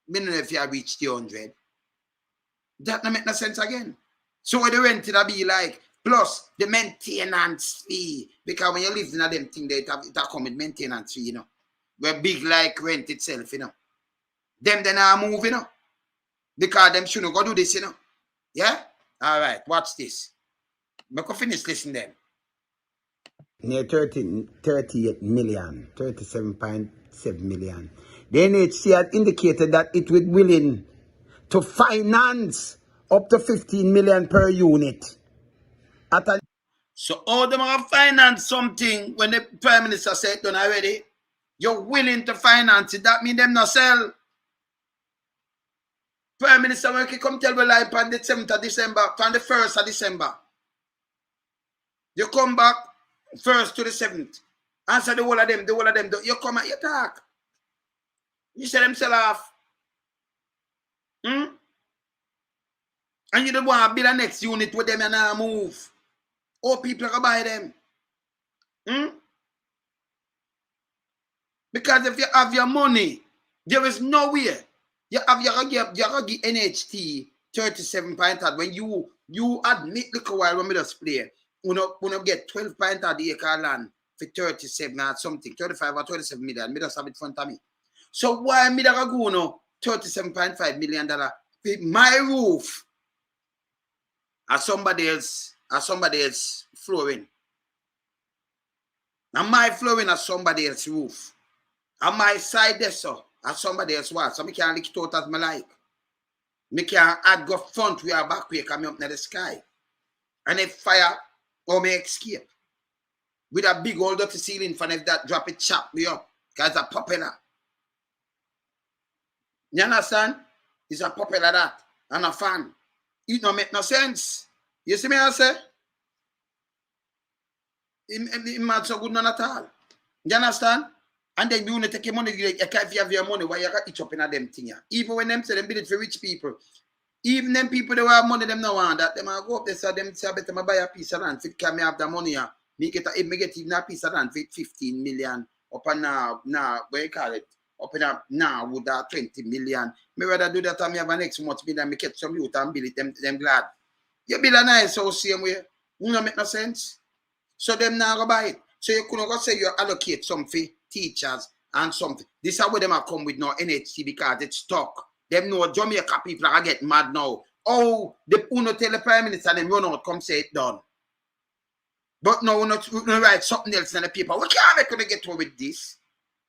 I don't know if you have reached the 100. That don't make no sense again. So what the rent will be like, plus the maintenance fee. Because when you live in a them thing, it come with maintenance fee, you know. We're big like rent itself, you know. Them then are moving, you know. Because them shouldn't go do this, you know. Yeah? All right, watch this. Make a finish listen then. Near 38 million, 37.7 million. The NHC had indicated that it was willing to finance up to 15 million per unit. So all them are finance something when the Prime Minister said done already. You're willing to finance it. That means them not sell. Prime Minister when he come tell me like on the 7th of December, on the 1st of December. You come back 1st to the 7th. Answer the whole of them. You come and you talk. You say them sell off. And you don't want to build a next unit with them and now move. All people can buy them. Because if you have your money, there is no way. You give NHT 37.8 when you admit look a while when we just play. We don't get 12.8 acre land for 37 or something, 35 or 27 million. Me just have it in front of me. So why me that go no $37.5 million for my roof or somebody else flooring? And my flooring or somebody else's roof. And my side there so or somebody else wall. So I can lick it out as I like. I can add go front way or back way coming up in the sky. And if fire or may escape. With a big old dirty ceiling fan if that drop it chop me up. Because it's a propeller. You understand? It's a propeller that. And a fan. It don't make no sense. You see me I say? It not so good none at all. You understand? And then you need to take your money. If you have your money, why you got it up in a them thing? Even when them say them build it for rich people. Even them people that have money, them no want that. Them go up there, so them say, I better buy a piece of land. If can me have the money, me get even a piece of land for 15 million. Up and now, what you call it? Up and now with that 20 million. Me rather do that and me have an next month million. Me catch some youth and build it, them glad. You build a nice house same way. You don't make no sense. So them now go buy it. So you couldn't go say you allocate some for teachers and something. This is how them are come with no NHC because it's stuck. Them know Jamaica people are getting mad now. Oh, the Uno tell the Prime Minister and then run out, come say it done. But no, we not write something else in the paper. We can't make get away with this.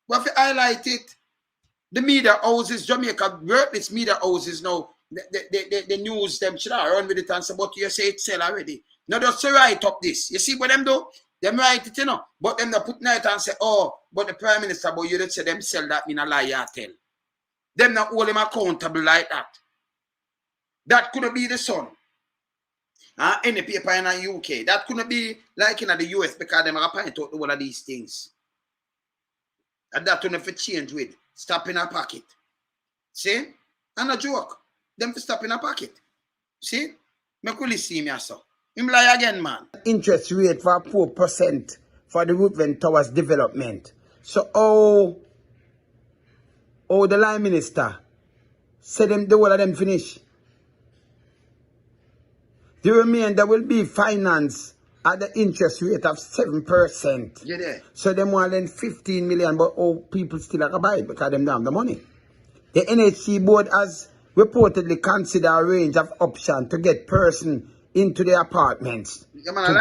We have to highlight it. The media houses, Jamaica, worthless media houses now, the news, them should have run with it and say, but you say it sell already. No, just to write up this. You see what them do? Them write it, you know. But them they put night and say, oh, but the Prime Minister, but you don't say them sell that mean a lie you tell. Them not hold him accountable like that. That couldn't be the Sun. Any paper in the UK. That couldn't be like in the US because them are point out all of these things. And that don't have to change with. Stop in a pocket. See? And a joke. Them to stop in a pocket. See? Make really see me so. Him lie again, man. Interest rate for 4% for the Ruthven Towers development. So the line minister said them the whole of them finish. The remainder will be financed at the interest rate of 7%. Yeah, there. So them want lend 15 million, but people still have to buy it because them don't have the money. The NHC board has reportedly considered a range of options to get person into the apartments. Yeah, man,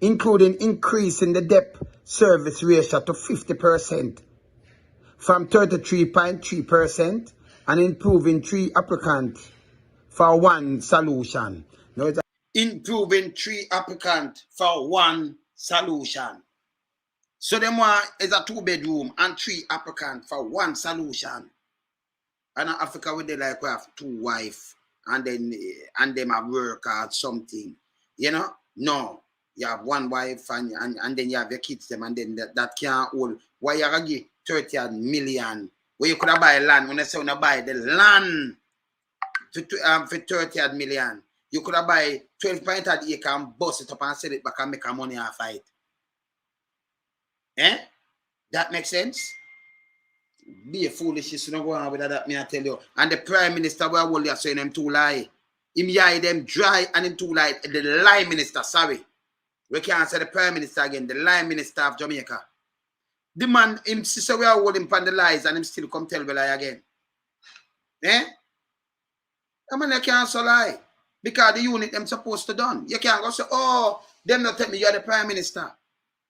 Including increasing the debt service ratio to 50% from 33.3% and improving 3 applicants for 1 solution. Now it's improving 3 applicants for 1 solution. So them one is a 2-bedroom and 3 applicants for 1 solution. And in Africa where they like we have 2 wives and them have work or something. You know? No. You have 1 wife and then you have your kids them and then that can't hold. Why you gonna give 30 million? Where you could have buy land when I say when I buy the land for 30 million. You could have buy 12.8 acre and bust it up and sell it back and make a money off it. Eh? That makes sense? Be a foolish, you don't go on with that, me I tell you. And the Prime Minister will hold you saying them too lie. Him yai them dry and him too lie. The lie minister, sorry. We can't say the Prime Minister again, the lie minister of Jamaica. The man, him sister we are holding upon the lies and him still come tell the lie again. Eh? I mean, you can't so lie. Because the unit them supposed to done. You can't go say, oh, them not tell me you're the Prime Minister.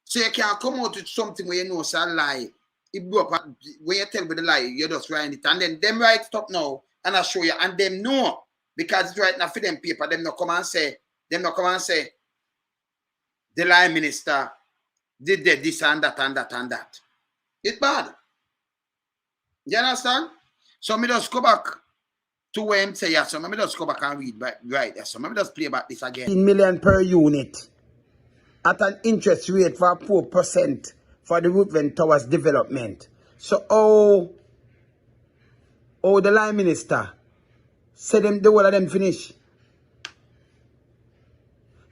So you can't come out with something where you know it's a lie. It blew up, when you tell me the lie, you just write it. And then them write it up now, and I show you, and them know. Because it's right now for them paper, them not come and say, the lie minister did this and that and that and that. It's bad. You understand? So me just go back to where him say, yes, so let me just go back and read right there. So let me just play back this again. 15 million per unit at an interest rate for 4% for the Ruthven Towers development. So the line minister said them the whole of them finish.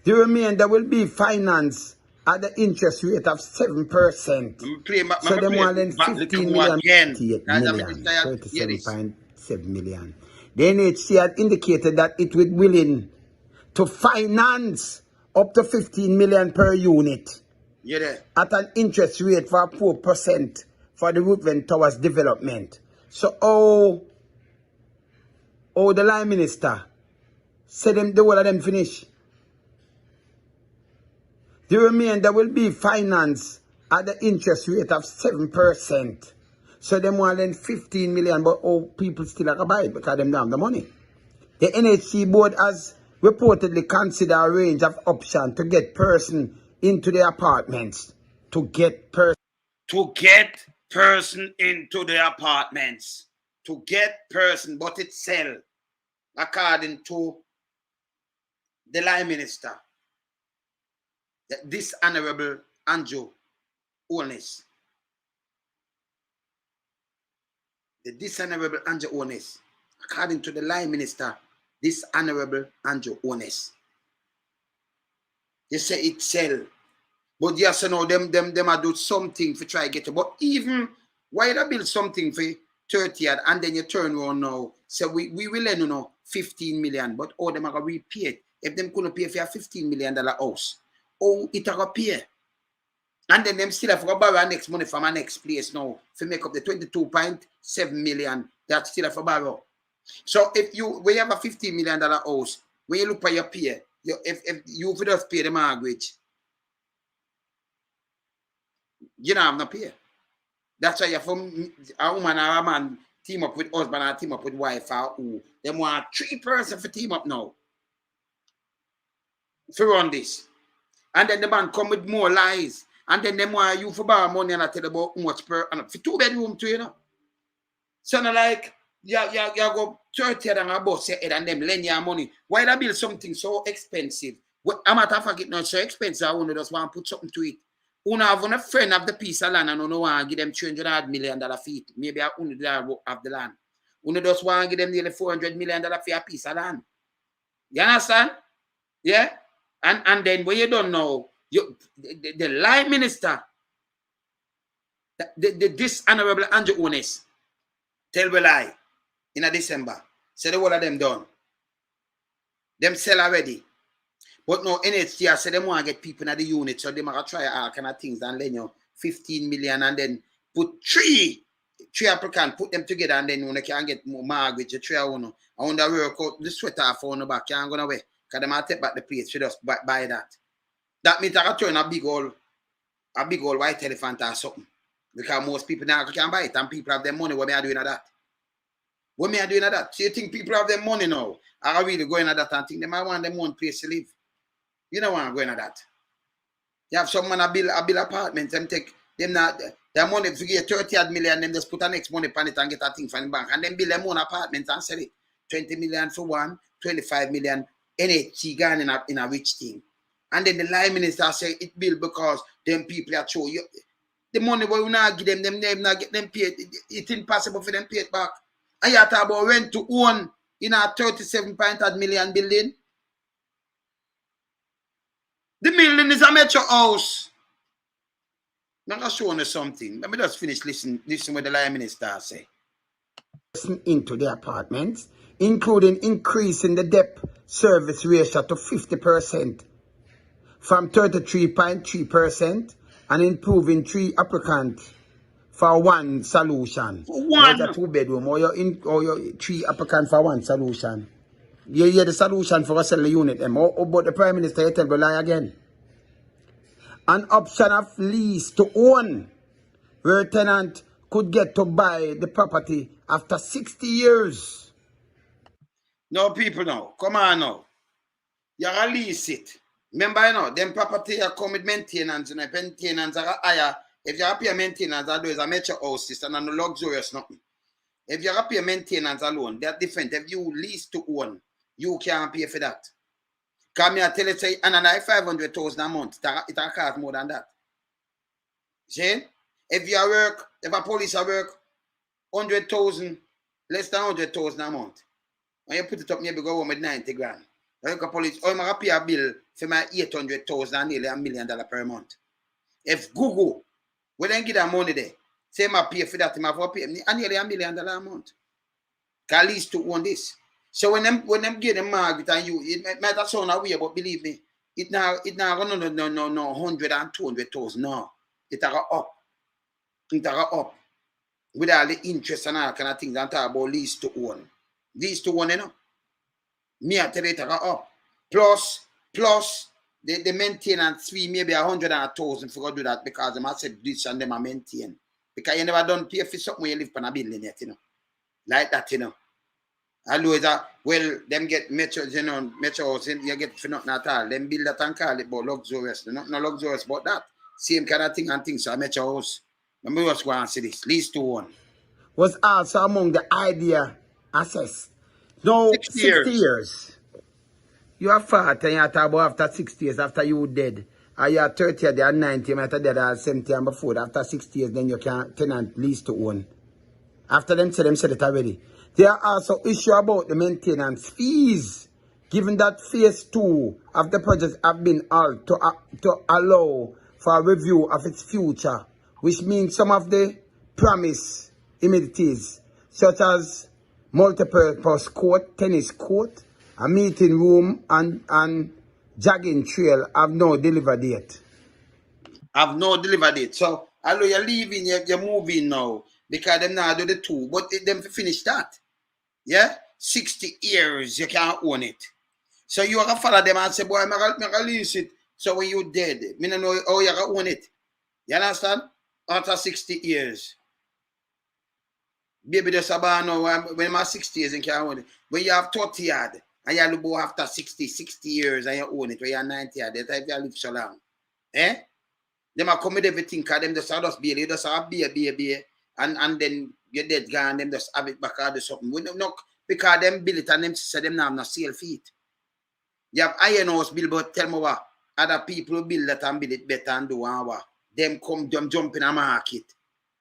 The remainder will be financed at the interest rate of 7%. So them want lend 15 million, 37.7 million. The NHC had indicated that it was willing to finance up to 15 million per unit at an interest rate for 4% for the Ruthven Towers development. So the line minister said them the whole of them finish. The remainder will be financed at the interest rate of 7%. So them want lend 15 million, but people still have to buy it because them don't have the money. The NHC board has reportedly considered a range of options to get person into the apartments. To get person into the apartments. To get person, but it sell. According to the line minister. This Honorable Andrew Holness. The dishonorable Andrew Holness, according to the line minister, this Honorable Andrew Holness. You say it sell. But yes, you know, them are do something for try to get it. But even why they build something for 30 and then you turn around now, so we will lend 15 million, but all them are going to repay it if them couldn't pay for a $15 million house, oh, it a pay. And then them still have to borrow next money from our next place now to make up the 22.7 million that still have to borrow. So if you when you have a $15 million house, when you look at your pay, if you just pay the mortgage, you don't have no pay. That's why you from a woman or a man team up with husband or team up with wife or who. Them want 3 persons for team up now. For run this. And then the man come with more lies. And then them want you for borrow money and I tell about how much per and for 2-bedroom too, you know. So not like you go 30 and a bus your head and them lend your money. Why they build something so expensive? I'm at a it not so expensive. I want to just want to put something to it. Una have a friend of the piece of land and no want to give them $300 million feet. Maybe I only have the land. Una just want to give them nearly $400 million for a piece of land. You understand? Yeah? And then when you don't know, the lie minister, this honorable Andrew Holness, tell the lie in a December. Say the whole of them done. Them sell already. But no, NHTR said they want to get people in the unit, so they might try all kind of things and lend you 15 million and then put three applicants, put them together and then you can get more mortgage, the 3 I want to work out the sweater for on the back, can't go away. Because they might take back the place for just buy that. That means I can turn a big old white elephant or something. Because most people now can buy it and people have their money. What may I doing at that? What may I doing at that? So you think people have their money now? Are really going at that and think they might want them one place to live? You don't want to go into that. You have someone a build apartments, them take them not their money to get 30 million, them just put a next money on it and get a thing from the bank. And then build them own apartments and sell it. 20 million for one, 25 million, NHT gone in a rich thing. And then the lie minister say it built because them people are show you the money we will not give them not get them paid. It's impossible for them pay it back. And you talk about rent to own in a 37.8 million building. The building is a metro house. I'm going to show you something. Let me just finish listen what the lie minister say. Into the apartments, including increasing the debt service ratio to 50% from 33.3% and improving 3 applicants for 1 solution. One. Whether 2-bedroom or your 3 applicants for 1 solution. You hear the solution for a sell the unit them. But the Prime Minister you tell the lie again. An option of lease to own, where a tenant could get to buy the property after 60 years. No, people now. Come on now. You release it. Remember, you know, them property are come with maintenance, and maintenance are higher. If you have pay maintenance, that is a metro house, it's not luxurious nothing. If you have pay maintenance alone, that's different. If you lease to own, you can't pay for that. Come here, tell it say another 500,000 a month. It cost more than that. See? If you work, if a police work 100,000, less than 100,000 a month. When you put it up, maybe go home with 90 grand. Like a police, I'm going to pay a bill for my 800,000 and nearly $1 million per month. If Google, when they give that money there, say I pay for that, I have to pay nearly $1 million a month. Because at least to own this. So when them give them market and you, it might have sound away, but believe me, it now no 100 and 200,000. No. It go up. It go up. With all the interest and all kind of things and talk about lease to own. Lease to own, you know. Me I tell you it go up. Plus the maintenance fee maybe 100,000 for do that because them have said this and them are maintain. Because you never done pay for something when you live on a building yet, you know. Like that, you know. Always well, them get metro, you know, metro house, you get for nothing at all. Them build that and call it but luxurious. No luxurious about that. Same kind of thing and things. So a metro house. Let me just go and see this. Lease to own. Was also among the idea assessed. No, 60 years. You are fat and you are talk about after 60 years, after you dead. And you are 30 or they are 90, you might have dead at 70 and before. After 60 years, then you can tenant lease to own. After them said it already. There are also issues about the maintenance fees, given that phase 2 of the project have been altered to allow for a review of its future, which means some of the promise amenities, such as multipurpose court, tennis court, A meeting room and jogging trail have no deliver date. Have no deliver date. So, although you're leaving, you're moving now because them now do the two, but them finish that. Yeah? 60 years, you can't own it. So you have to follow them and say, boy, I'm going to lease it. So when you dead, I don't know how you can own it. You understand? After 60 years. Baby just about now, when I'm 60 years and can't own it. When you have 30 yard, and you look after 60 years and you own it, when you're 90 yard, that's if you live so long. Eh? Them are come with everything, because them just be, you just have be, and then you're dead gone, them just have it back or do something. We don't know, because them build it and them say them now have no sale feet. You have iron house build, but tell me what, other people build that and build it better and do and what. Them come jump in a market.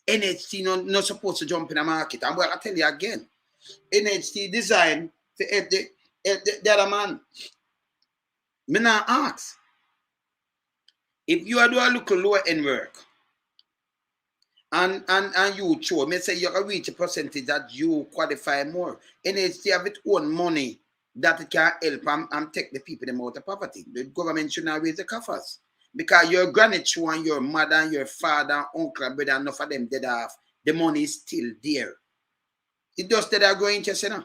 NHT not supposed to jump in a market. And I tell you again, NHT design to help the other man. Me now ask, if you are doing a little lower end work, and you show, me say you can reach a percentage that you qualify more. NHT have its own money that it can help and take the people them out of poverty. The government should not raise the coffers. Because your grandchildren, and your mother, and your father, uncle, brother, enough of them dead off, the money is still there. It just that they are going to say, no.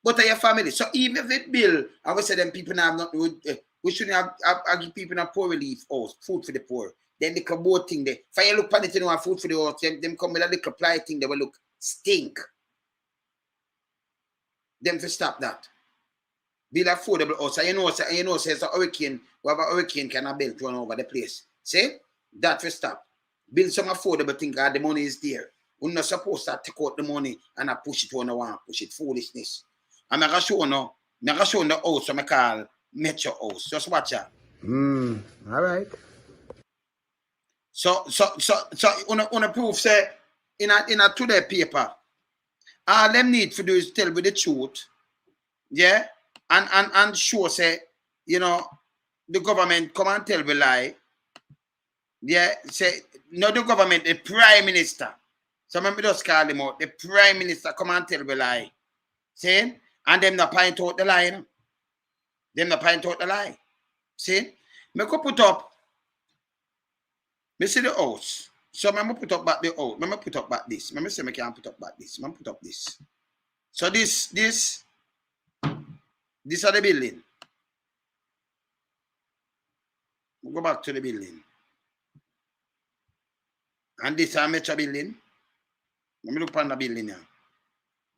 But are your family. So even if it bill, I would say them people now have not, we shouldn't have give people a poor relief house, food for the poor. Then the boat thing there. If you look at it, you know, food for the house, them come with a little ply thing, they will look stink. Them to stop that. Build affordable house. And you know, say it's a hurricane, we have a hurricane can have built run over the place. See? That will stop. Build some affordable thing, because the money is there. We're not supposed to take out the money and I push it when I want, push it. Foolishness. I'm going to show you the house I call Metro House. Just watch that. All right. So on a proof say in a today paper, all them need to do is tell with the truth. Yeah? And show say, you know, the government come and tell the lie. Yeah, say no the government, the prime minister. So let me just call him out. The prime minister come and tell the lie. See? And them not point out the lie. You know? Them not point out the lie. See? Me go put up. Me see the house. So me put up back the house. Me put up back this. Me say me can't put up back this. Me put up this. So this are the building. We go back to the building. And this is Metro building. Let me look on the building now.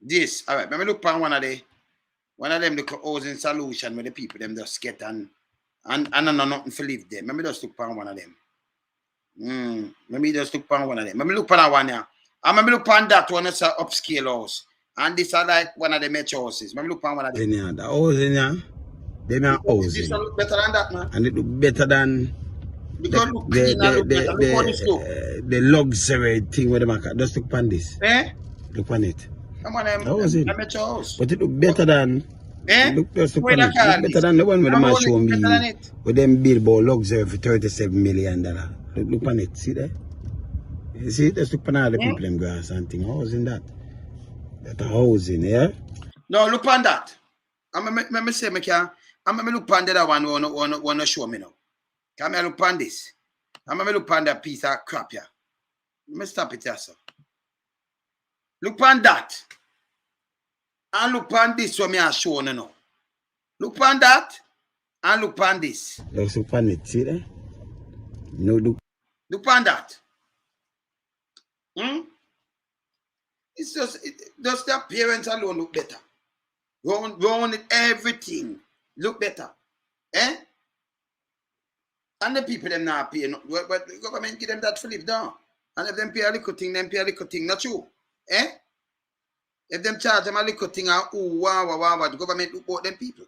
This, all right. Let me look on one of them the housing solution where the people them just get and nothing to live there. Let me just look on one of them. Let me just look on one of them. Let me look on that one here. And let me look on that one. It's an upscale house. And this are like one of the metro houses. Let me look on one of them. Yeah, the housing, yeah. They are housing. This look better than that, man. And it look better than Because look clean and look better. Look how this look. The luxury thing where they make. Just look on this. Eh? Look on it. Come on, I'm metro house. But it look better than. Eh? Just look on it. Look better than the one where the man show me. With them billboard luxury for $37 million. Look on it. See there? You see? Just look on all the people in grass and thing. Housing that. That housing, yeah? No, look on that. Let me say, I'm look on that one wanna show me now. Can I look on this? I'm look on that piece of crap here. Let me stop it here, sir. Look on that. And look on this what me are showing now. Look on that. And look on this. Look on it, see there? No, look. Look on that. It's just the appearance alone look better. Round it, everything look better. Eh? And the people them not pay. But the government give them that to live down. And if them pay a little thing, not you. Eh? If them charge them a little thing, wow, the government look about them people.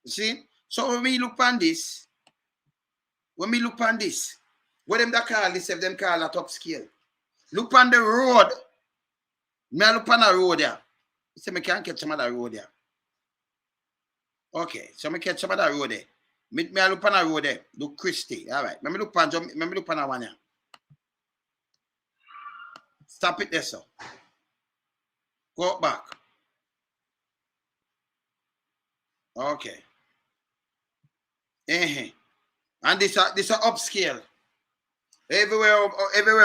You see? So when we look on this, what them that call this, if them call that upscale. Look on the road. Me look on the road there. You say me can't catch some of the road there. Okay, so me catch some of the road there. Me look on the road there. Look Christy. All right. Me look on that one here. Stop it there, sir. Go back. Okay. And this a upscale. Everywhere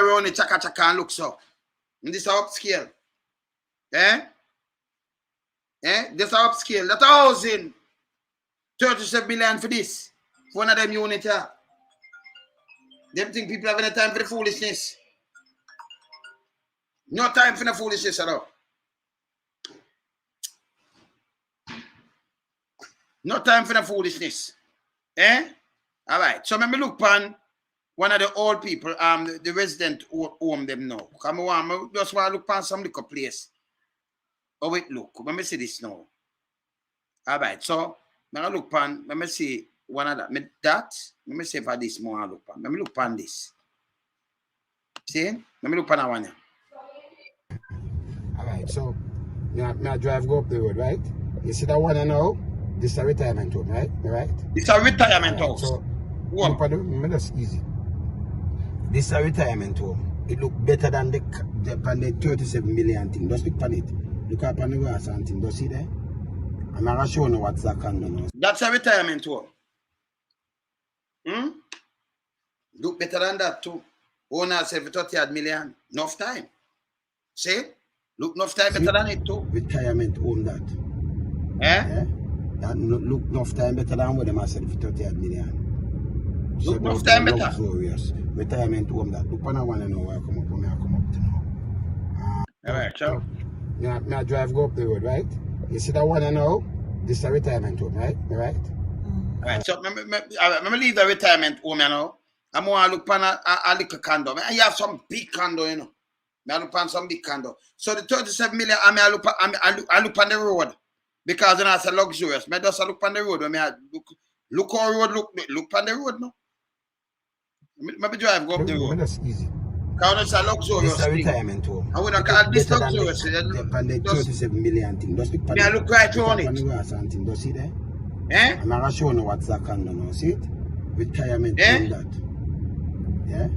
around the chaka and look so. And this a upscale. This a upscale. That's housing. 37 million for this. One of them unit here. Them think people have any time for the foolishness. No time for the foolishness at all. No time for the foolishness. All right. So let me look upon one of the old people, the resident home them now. Come on, just want to look upon some little place. Oh, wait, look. Let me see this now. All right. So, let me look upon, let me see one of that. Let me see if I this more I look upon. Let me look upon this. See? Let me look upon that one here. All right. So, I drive go up the road, right? You see that one I know? This is a retirement home, right? Right? It's a retirement house. So, that's easy. This is a retirement home. It look better than the 37 million thing. Just look at it. Look up on the grass and thing. Just see there? I'm going to show you what's that condo now. That's a retirement home. Look better than that too. Owner said 30 million. Enough time. See? Look enough time better than it too. Retirement home that. Yeah? That look enough time better than what them said for 30 million. Look enough time better. Luxurious. Retirement home that. Look on I want to know where I come up to now. Alright, so. I drive go up the road, right? You see that one I know? This is a retirement home, right? Right? Alright, so let me leave the retirement home, you know. I'm going to look on a little condo. You have some big condo, you know. I look on some big condo. So the 37 million, I look on the road. Because then I say luxurious. I just look on the road. When I look on the road, look on the road, no? Maybe drive go up the road. That's easy. Because it's a luxurious this is a retirement home. I wouldn't call this luxurious. The 37 million thing. Just look I look right on it. Just see there? I'm going to show you what's that condo now. See it? Retirement home that. Yeah?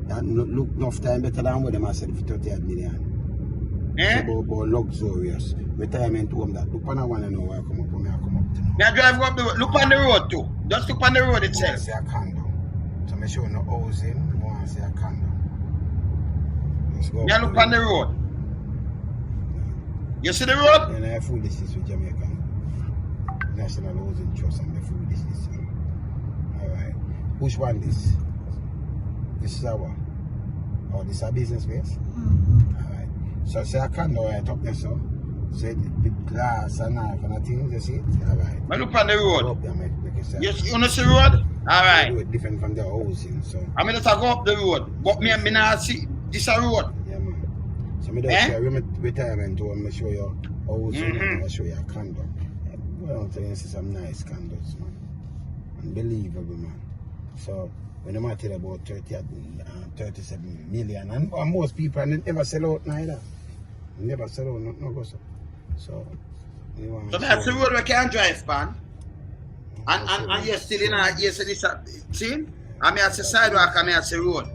That look enough time better than what them said for 30 million. It's about luxurious. Retirement home that. Look on the one I know where I come up to now. Now drive up the road. Look on the road too. Just look on the road itself. I see a condo. So I'm showing the housing. I want to see a condo. Now look on the road. You see the road? And I have foolishness with Jamaican National Housing Trust and the foolishness. Alright. Which one this? This is our. Oh, this is a business place? Alright. So see a condo right up there, so. See with glass and knife and a thing, you see it? Alright. But look on the road. Up there, make it You see the road? Alright. It's different from the housing, so. I'm going to go up the road. But me not see this a road. Yeah, man. So me don't say retirement home, I show you housing and I show you a condo. Well, I'm telling you, some nice condos, man. Unbelievable, man. So when I'm tell about 37 million, and most people never sell out neither. Never sell out, no go so. So that's the road we can't drive, man. And you're still in a, you see this, see? I mean, it's a sidewalk, I mean, it's a road.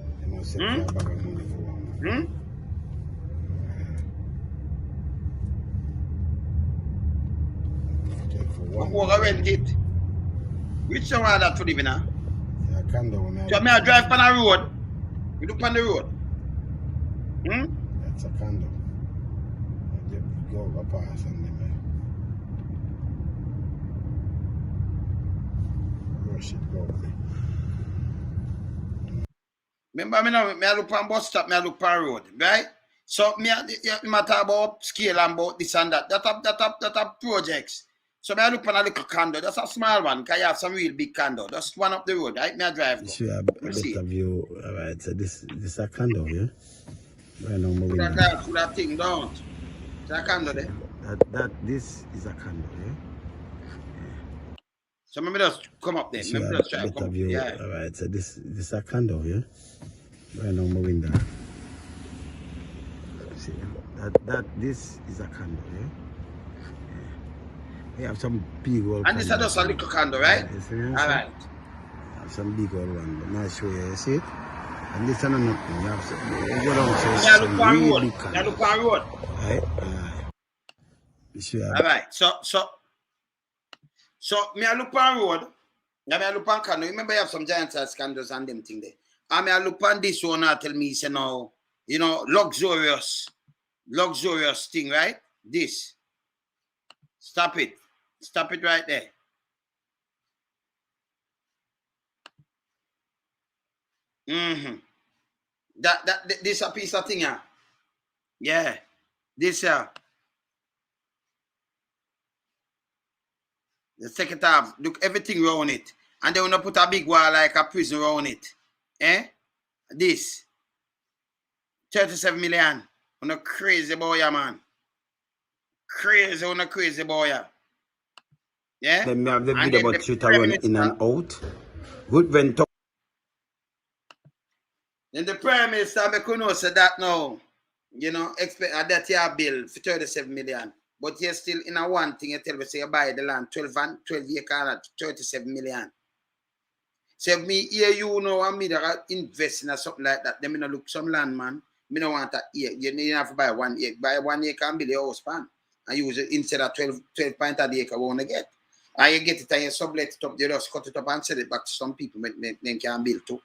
Who rent it? Which one are that to live in? Yeah, condo. So I drive on the road. You look on the road. That's a condo. Go over past and then rush it, go over there. Remember, I look on bus stop, I look on road, right? So me talk about scale and about this and that. That are projects. So I look on a little condo. That's a small one, because you have some real big condo. Just one up the road, right? Me I drive. You should have a better view. Alright, so this is a condo, yeah? Right now, put that thing down. It's a condo there. This is a condo, yeah? So maybe just come up there. Maybe just try to come up. Yeah. Alright, so this is a condo, yeah? Right now, my window. See, this is a condo, yeah? You have some big old. And this is just a little condo, right? Alright. Have some big old one, but now show you see it? And this is not nothing. You have some. You go down to some really big condo. You look on road. Right? Alright. So So me I look on road, now me I look on canoe. Remember you have some giant size candles and them thing there. And me I look on this one and tell me say no, you know, luxurious thing, right? This. Stop it. Stop it right there. This a piece of thing, yeah. Yeah. This the second half, look everything around it. And they wanna put a big wall like a prison around it. Eh? This. 37 million. On a crazy boy, man. Crazy on a crazy boy. Yeah? Then me have the And video then about the Twitter Prime run Minister, in and out. Ruthven talk. then the Prime Minister make you know say that now. You know, expect that your bill for 37 million. But you're still in a one thing you tell me say you buy the land 12 acres at 37 million. So me here you know and me that invest in something like that. Then me no look some land, man. Me no want that here. You need to have to buy 1 acre. Buy 1 acre and build a house pan. And use it instead of 12 points a acre we want to get. And you get it and you sublet it up, you just cut it up and sell it back to some people then can build too.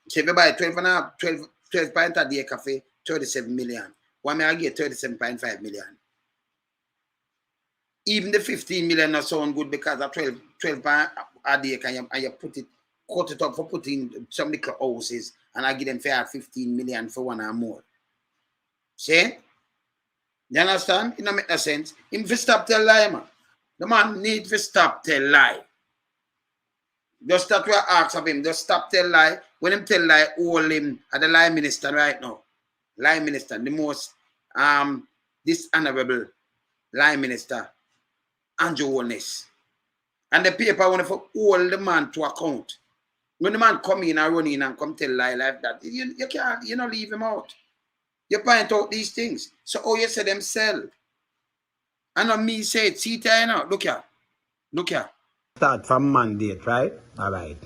So if you buy 12 points a acre for 37 million, why may I get 37.5 million? Even the 15 million not sound good because of 12 pounds a acre and you cut it up for putting some little houses and I give them fair 15 million for one or more. See? You understand? It don't make no sense. Him to stop tell lie, man. The man need to stop tell lie. Just that we ask of him. Just stop tell lie. When him tell lie, hold him at the lie minister right now. Lie minister, the most dishonorable lie minister, Andrew Holness. And the paper want to hold the man to account. When the man come in and run in and come tell lie like that, you can't, you know, leave him out. You point out these things. So how you say them sell? And on me say it, see it, you know, look here. Look here. Start from mandate, right? All right.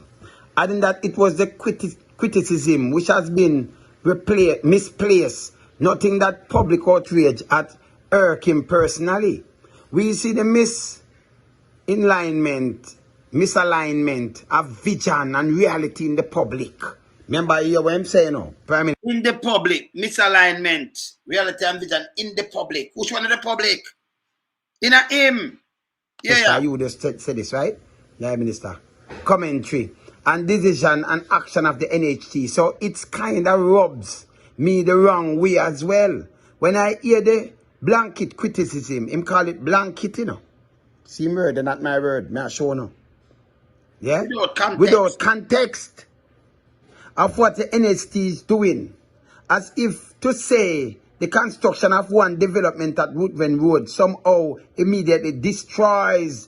Adding that it was the criticism which has been misplaced, nothing that public outrage at irk him personally. We see the misalignment of vision and reality in the public. Remember here what I'm saying now? Prime Minister. In the public, misalignment, reality and vision in the public. Which one of the public? In a him. Yeah. You just said this, right? Yeah, Minister. Commentary and decision and action of the NHT. So it's kind of rubs me the wrong way as well. When I hear the blanket criticism, him call it blanket, you know. See murder, not my word. Me I show no. Yeah? Without context of what the NHT is doing. As if to say the construction of one development at Ruthven Road somehow immediately deprives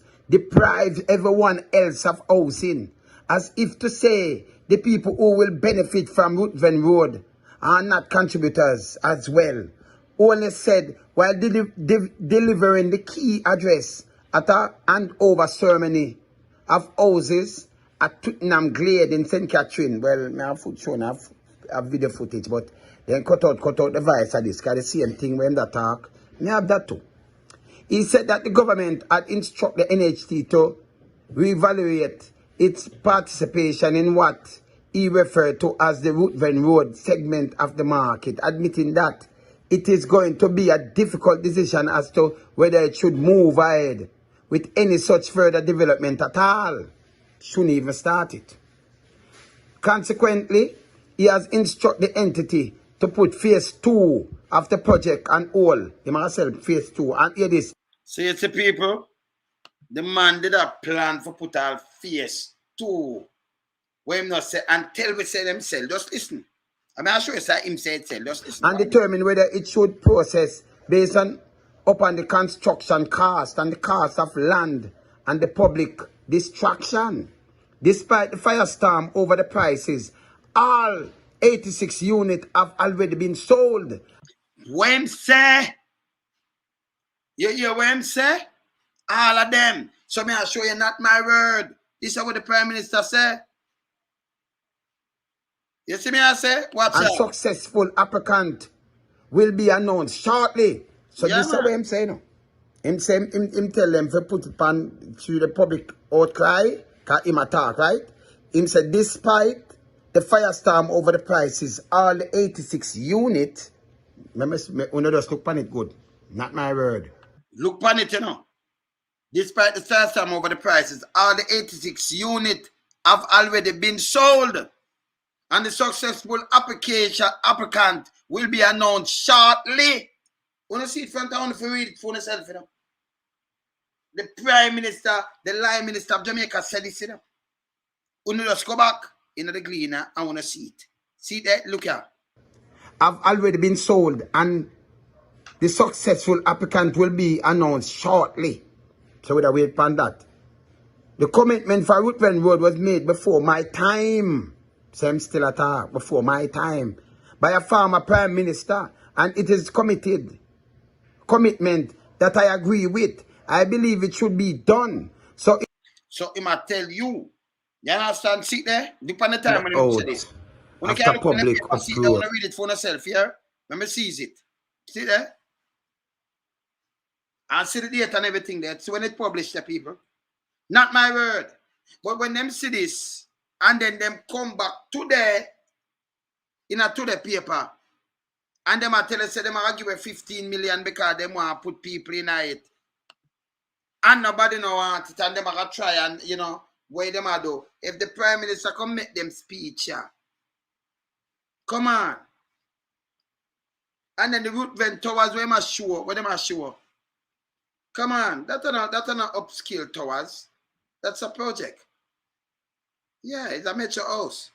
everyone else of housing. As if to say the people who will benefit from Ruthven Road are not contributors as well. Holness said while delivering the key address at a handover ceremony of houses at Tottenham Glade in St. Catherine. Well, I have video footage, but then cut out the voice of this, because the same thing when they talk, I have that too. He said that the government had instructed the NHT to reevaluate its participation in what he referred to as the Ruthven Road segment of the market, admitting that it is going to be a difficult decision as to whether it should move ahead with any such further development at all. Shouldn't even start it. Consequently, he has instructed the entity to put phase 2 of the project on hold. He must sell phase 2. And hear this. See, it's the people. The man did a plan for put out phase 2. Where him not say, until we say themselves, just listen. I mean, I'll show you say him say itself, just listen. And determine whether it should process based upon the construction cost and the cost of land and the public distraction. Despite the firestorm over the prices, all 86 units have already been sold. When say, you hear what him say? All of them. So me I'll show you not my word. This is what the Prime Minister say. You see me I say? What's and up? Successful applicant will be announced shortly. So Yeah, this is man. what I'm saying now. Him say him tell them to put it on through the public outcry, cause him attack, right? Him said despite the firestorm over the prices, all the 86 unit, remember, just look on it good. Not my word. Look on it, you know. Despite the firestorm over the prices, all the 86 unit have already been sold. And the successful applicant will be announced shortly. Want to see it front on if you read it for yourself, you know. The Prime Minister, the Line Minister of Jamaica said this, you know. You just go back into the Gleaner and want to see it. See that? Look here. Have already been sold and the successful applicant will be announced shortly. So we wait upon that. The commitment for Ruthven Road was made before my time. Same still attack before my time. By a former Prime Minister. And it is commitment that I agree with. I believe it should be done. So he might tell you. You understand? See there? Depend on the time when you say this. When after public I see that, want to read it for yourself here. Let me seize it. See there? And see the date and everything there. So when it published the people. Not my word. But when them see this, and then them come back today, to the paper, and them I tell us, say them I give a 15 million because them want to put people in it. And nobody no want it, and them I try and, you know, what them I do. If the Prime Minister come make them speech, yeah. Come on. And then the Ruthven Towers, where them are sure. Come on. That's not upscale towers. That's a project. Yeah, it's a metro house.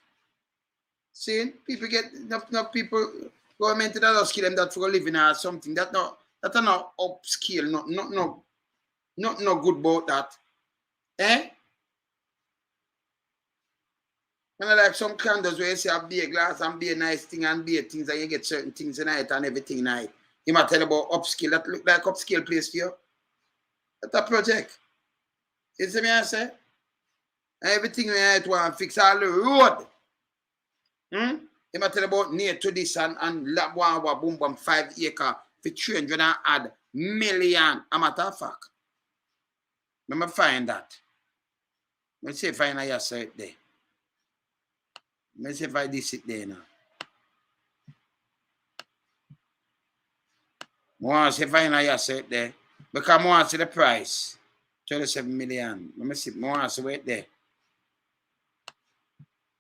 See, people get enough people government that does kill them that for living or something. That's not upscale, not good about that. Eh? And I like some candles where you say a beer glass and beer nice thing and beer things and you get certain things in it and everything in it. You might tell about upscale. That look like upscale place for you. That's a project. You see me I say? Everything we have want to fix all the road. You might tell about near to this and Labwawa boom boom 5 acre for 300 and add million. A matter of fact. Let me find that. Let me see if I know you say it there. Let me see if I did sit there now. I want to see if I know you say it there. Because I want to see the price. 27 million. Let me see. I want to see it there.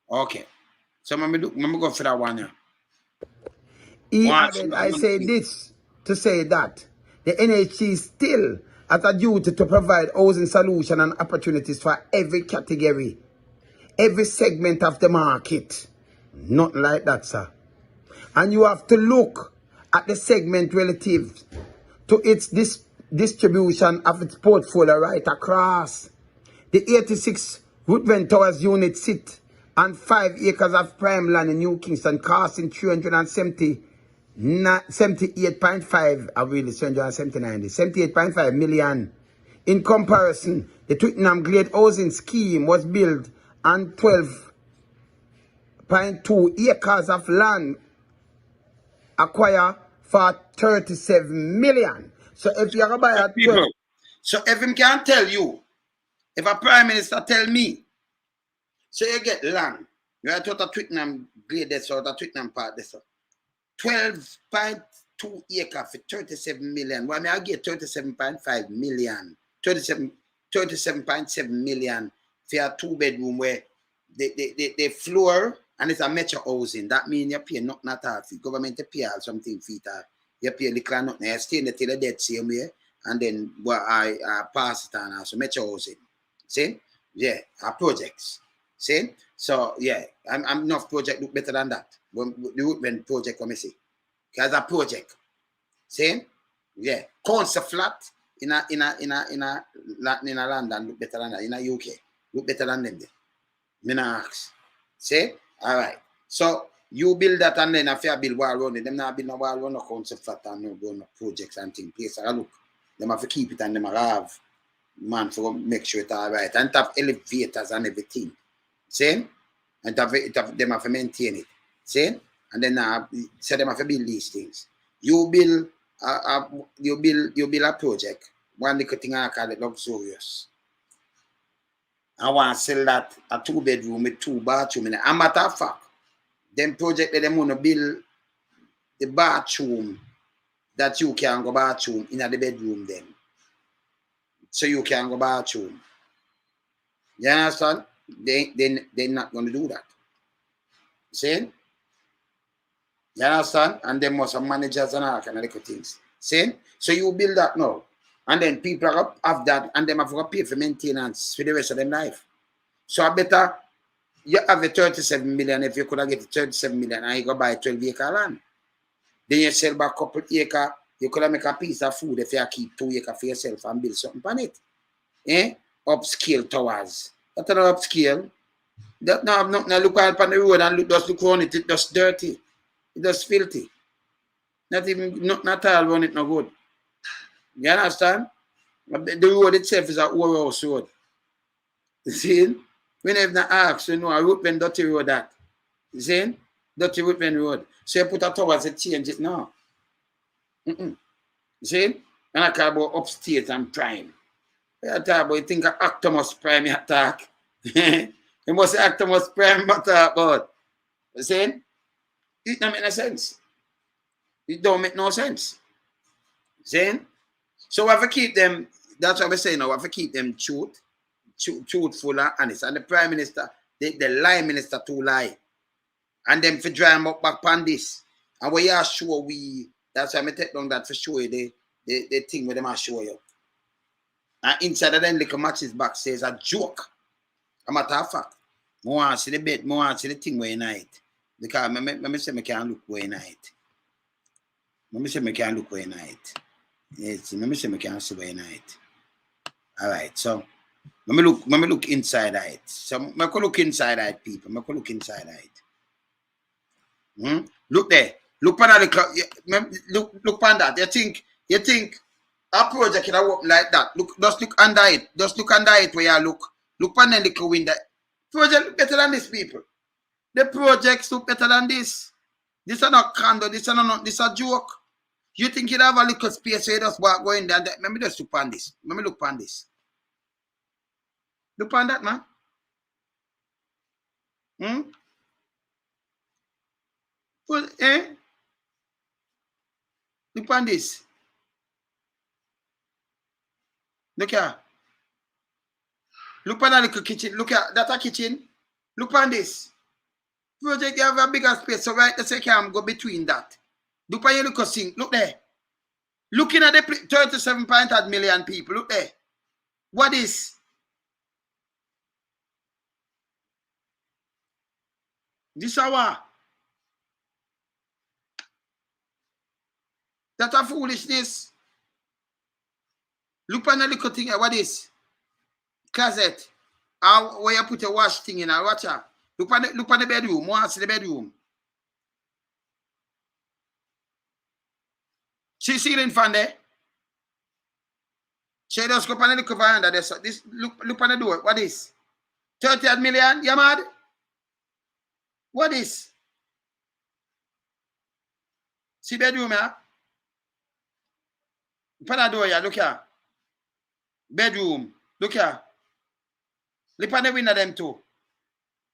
Okay. So let me go for that one now. I say this to say that the NHC still has a duty to provide housing solution and opportunities for every category, every segment of the market. Not like that, sir. And you have to look at the segment relative to its distribution of its portfolio right across. The 86 Ruthven Towers units sit on 5 acres of prime land in New Kingston, costing 78.5 million. In comparison, the Twickenham Glade housing scheme was built on 12.2 acres of land, acquired for 37 million. So if you're going to buy a 12... So if him can tell you, if a Prime Minister tell me, so you get land, you are to Twickenham Glade, that's or the Twickenham part, that's 12.2 acres for 37 million. Well, I get 37.5 million, 37.7 million for a 2-bedroom where the floor and it's a metro housing. That means you pay nothing at all. The government pay or something for it. You pay little nothing. You stay in the till the dead same way, and then I pass it on also metro housing. See? Yeah, our projects. See? So yeah, I'm enough project look better than that. When the Ruthven project come see. Because a project. See? Yeah. Council flat in a London look better than that. In a UK. Look better than them there. Me not ask. See? Alright. So you build that and then after you build wall around it, them not build no wall around no council flat and no go no projects and things. Place I look. Them have to keep it and them have man for make sure it's alright. And have elevators and everything. See? And them have to maintain it. See? And then so them have to build these things. You build a project one little thing I call it luxurious. I want to sell that a 2-bedroom with 2 bathrooms in it. And matter of fact, them project that them want to build the bathroom that you can go bathroom in the bedroom then. So you can go bathroom. You understand? They're not going to do that. See? You understand? And they must have managers and all kind of little things. See? So you build that now. And then people have that and them have to pay for maintenance for the rest of their life. So I better you have a 37 million if you could have get 37 million and you go buy 12-acre land. Then you sell back a couple acre, you could have make a piece of food if you keep 2 acres for yourself and build something on it. Upscale towers. That's not upscale. That now have nothing to look out on the road and just look around it, it's just dirty. It's just filthy. Not all run it no good. You understand? The road itself is a whorehouse road. You see? We never ask, you know, a Ruthven dirty road that. You see? Dirty Ruthven road. So you put a tower to change it now. You see? And I talk about upstate and prime. I talk about, you think of Octopus Prime you attack. You must say Octopus Prime you talk about. You see? It don't make no sense. It don't make no sense. See? So we have to keep them, that's what we're saying now, we have to keep them truthful and honest. And the Prime Minister, the lie minister to lie. And them for dry them up back on this. And we are sure that's why I take down that for show you the thing with them I show you. And inside of them little matches back says a joke. A matter of fact. More want to see the bed, more want to see the thing where you night. Because I say I can't look where you night. I say I can't look where you night. Yes, I say I can't see where you night. Alright, so let me look inside it. So I could look inside it, people. I could look inside it. Look there. Look on the look on that. You think a project can work like that. Just look under it. Just look under it where you look. Look on the little window. Project look better than this, people. The projects look better than this. This is not condo. This is a joke. You think you have a little space where you just walk going there? Let me just look on this. Let me look on this. Look on that, man. Look on this. Look here. Look on that little kitchen. Look at that a kitchen. Look on this. Project, you have a bigger space, so right, let's say can go between that. Look on your little sink. Look there. Looking at the 37.8 million people. Look there. What is? This hour. That's a foolishness. Look on the little thing. What is? Closet. Where you put a wash thing in. Watch out. Look on the bedroom. Want to see the bedroom. See ceiling fan there? She just go on the little veranda there. So this look on the door. What is? 30 million? You mad? What is? See bedroom here? Look on the door here. Look here. Bedroom. Look here. Look on the window them too.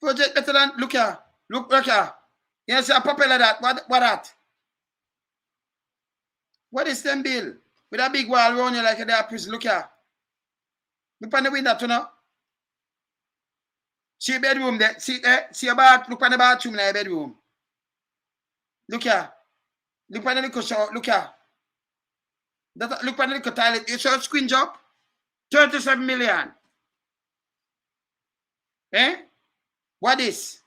Project better than, look here. Look here. You see a propeller that? What that? What is them bill? With a big wall around you like a damn prison. Look here. Look on the window too now. See a bedroom there. See there. See a bath. Look on the bathroom in the bedroom. Look here. Look on the little shower. Look here. Look on the little toilet. You saw a screen job? 37 million. What is?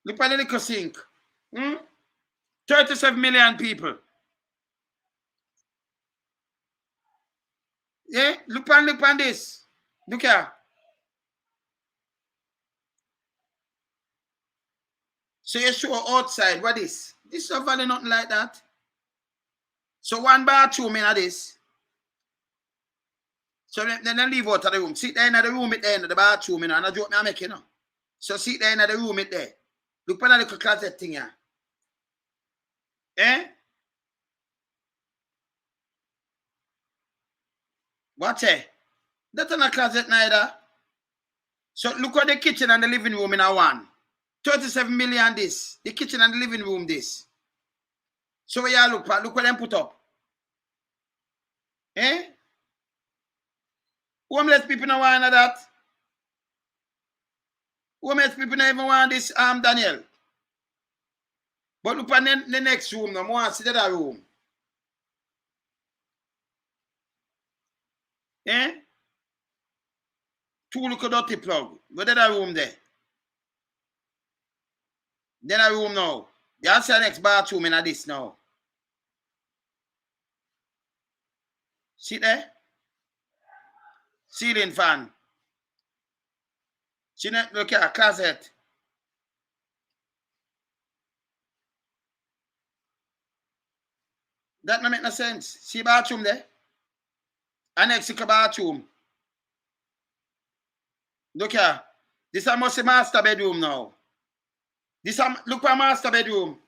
Look at the little sink. 37 million people. Yeah, look on this. Look here. So you show outside. What is? This is not value nothing like that. So one bathroom in this. So then I leave out of the room. Sit there in the room at the end of the bathroom, and I joke me I make, So sit there in the room at there. Look at the little closet thing here. Watch it. That's not a closet neither. So look at the kitchen and the living room in a one. 37 million this. The kitchen and the living room this. So where you look what them put up. Eh? Homeless people don't want that. Homeless people don't even want this Daniel. But look at the next room, no more see that room. Eh? Two look at dirty plug. Go to that room there. Then a room now. You see the next bathroom in this now. See there? Ceiling fan. See that? Look at a closet. That don't make no sense. See bathroom there? Annex to bathroom. Look here. This is must be master bedroom now. Look for master bedroom.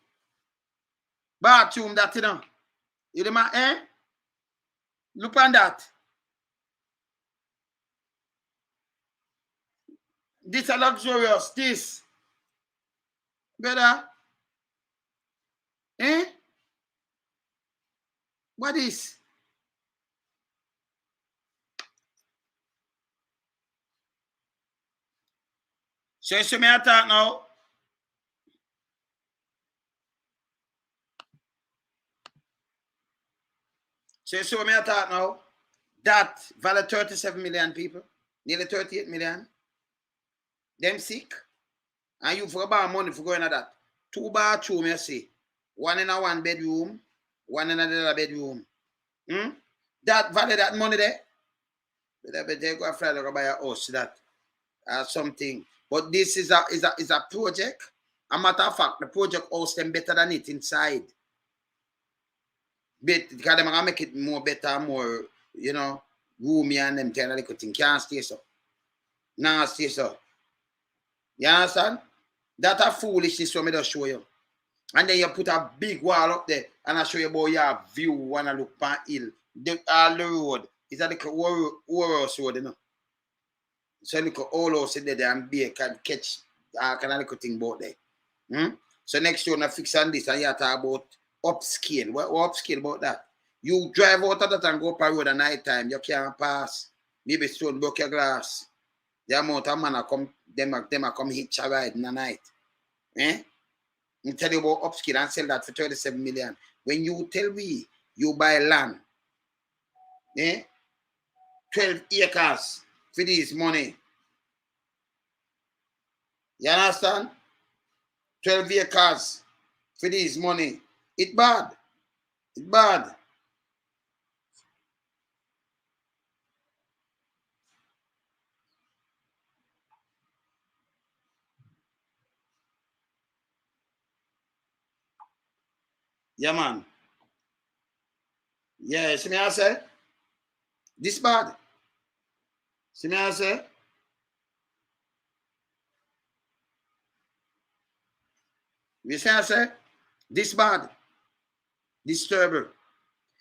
Bathroom that you know. You know, eh? Look on that. This is luxurious. This. Brother. Eh? What is? So you see me attack now? So you see me attack now? That value 37 million people. Nearly 38 million. Them sick. And you for about money for going at that. 2 bathroom, you see. One in a one bedroom. One in another bedroom. That value that money there. But they go after to buy a house that. Something. But this is a project. A matter of fact, the project house them better than it inside. Because they're gonna make it more better, more, you know, roomy and them kind of little thing. Can't stay so. Nah, stay so. You understand? That's a foolishness what me just show you. And then you put a big wall up there and I show you about your view when I look on hill. All the road. It's a little Warhouse road, you know. So look at all house in there and beer can catch kind of little thing about there. So next year, I fix on this and you talk about upscale. What upscale about that? You drive out of that and go up a road at night time, you can't pass. Maybe stone broke your glass. The amount of man come, them come hitch a ride in the night. Eh? I tell you about upscale and sell that for 37 million. When you tell me you buy land, 12 acres for this money. You understand? 12 acres for this money. It's bad. It's bad. Yeah, man. Yeah, see me I say? This bad. See me I say? You see I say? This bad. This terrible.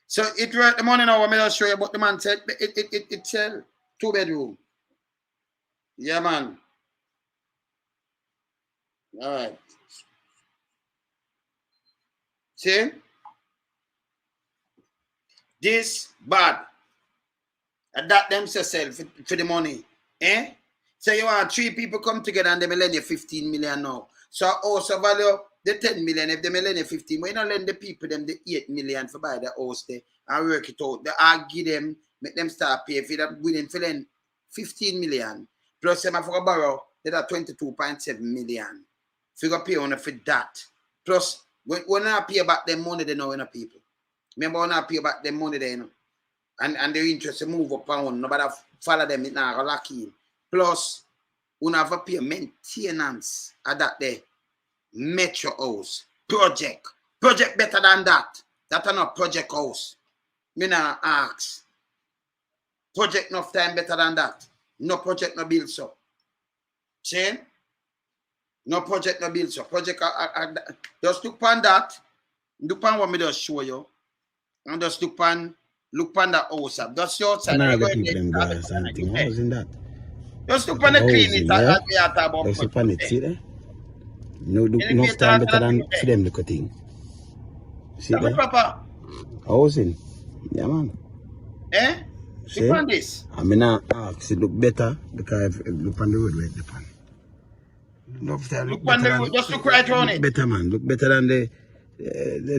So it worth the money now. I'm going to show you, but the man said it sell 2 bedroom. Yeah, man. All right. See? This bad. And that them sell for the money. Eh? So you want 3 people come together and they may lend you 15 million now. So also value the 10 million if they may lend you 15. Why you not lend the people them the 8 million for buy the house there and work it out? They argue them, make them start pay for that willing to lend 15 million. Plus them for a borrow, they are 22.7 million. Figure pay on for that. Plus when I pay back them money they know in people. Remember when I pay back them money they know. And they're interested to move up on nobody follow them in now lucky. Plus, we have to pay maintenance at that there. Metro house. Project. Project better than that. That's not project house. Me now ask. Project enough time better than that. No project no build so. See? No project no build so. Project just look on that. Look on what me just show you. And just look on Look on the house. Just the outside. And And all you the go in people there, them start grass the and thing. eh? How's in that? Just look Like on the a clean it housing, yeah? as we are talking about. Just look on it, see there? No, enough Elevator time and better that than thing for there. them look at thing. See That's there? proper. Housing. Yeah, man. Eh? See? Look on this. I mean, I ask it look better because if look on the road where it depend. Look Look on better the than, road. Just look right on look it. better, man. Look better than the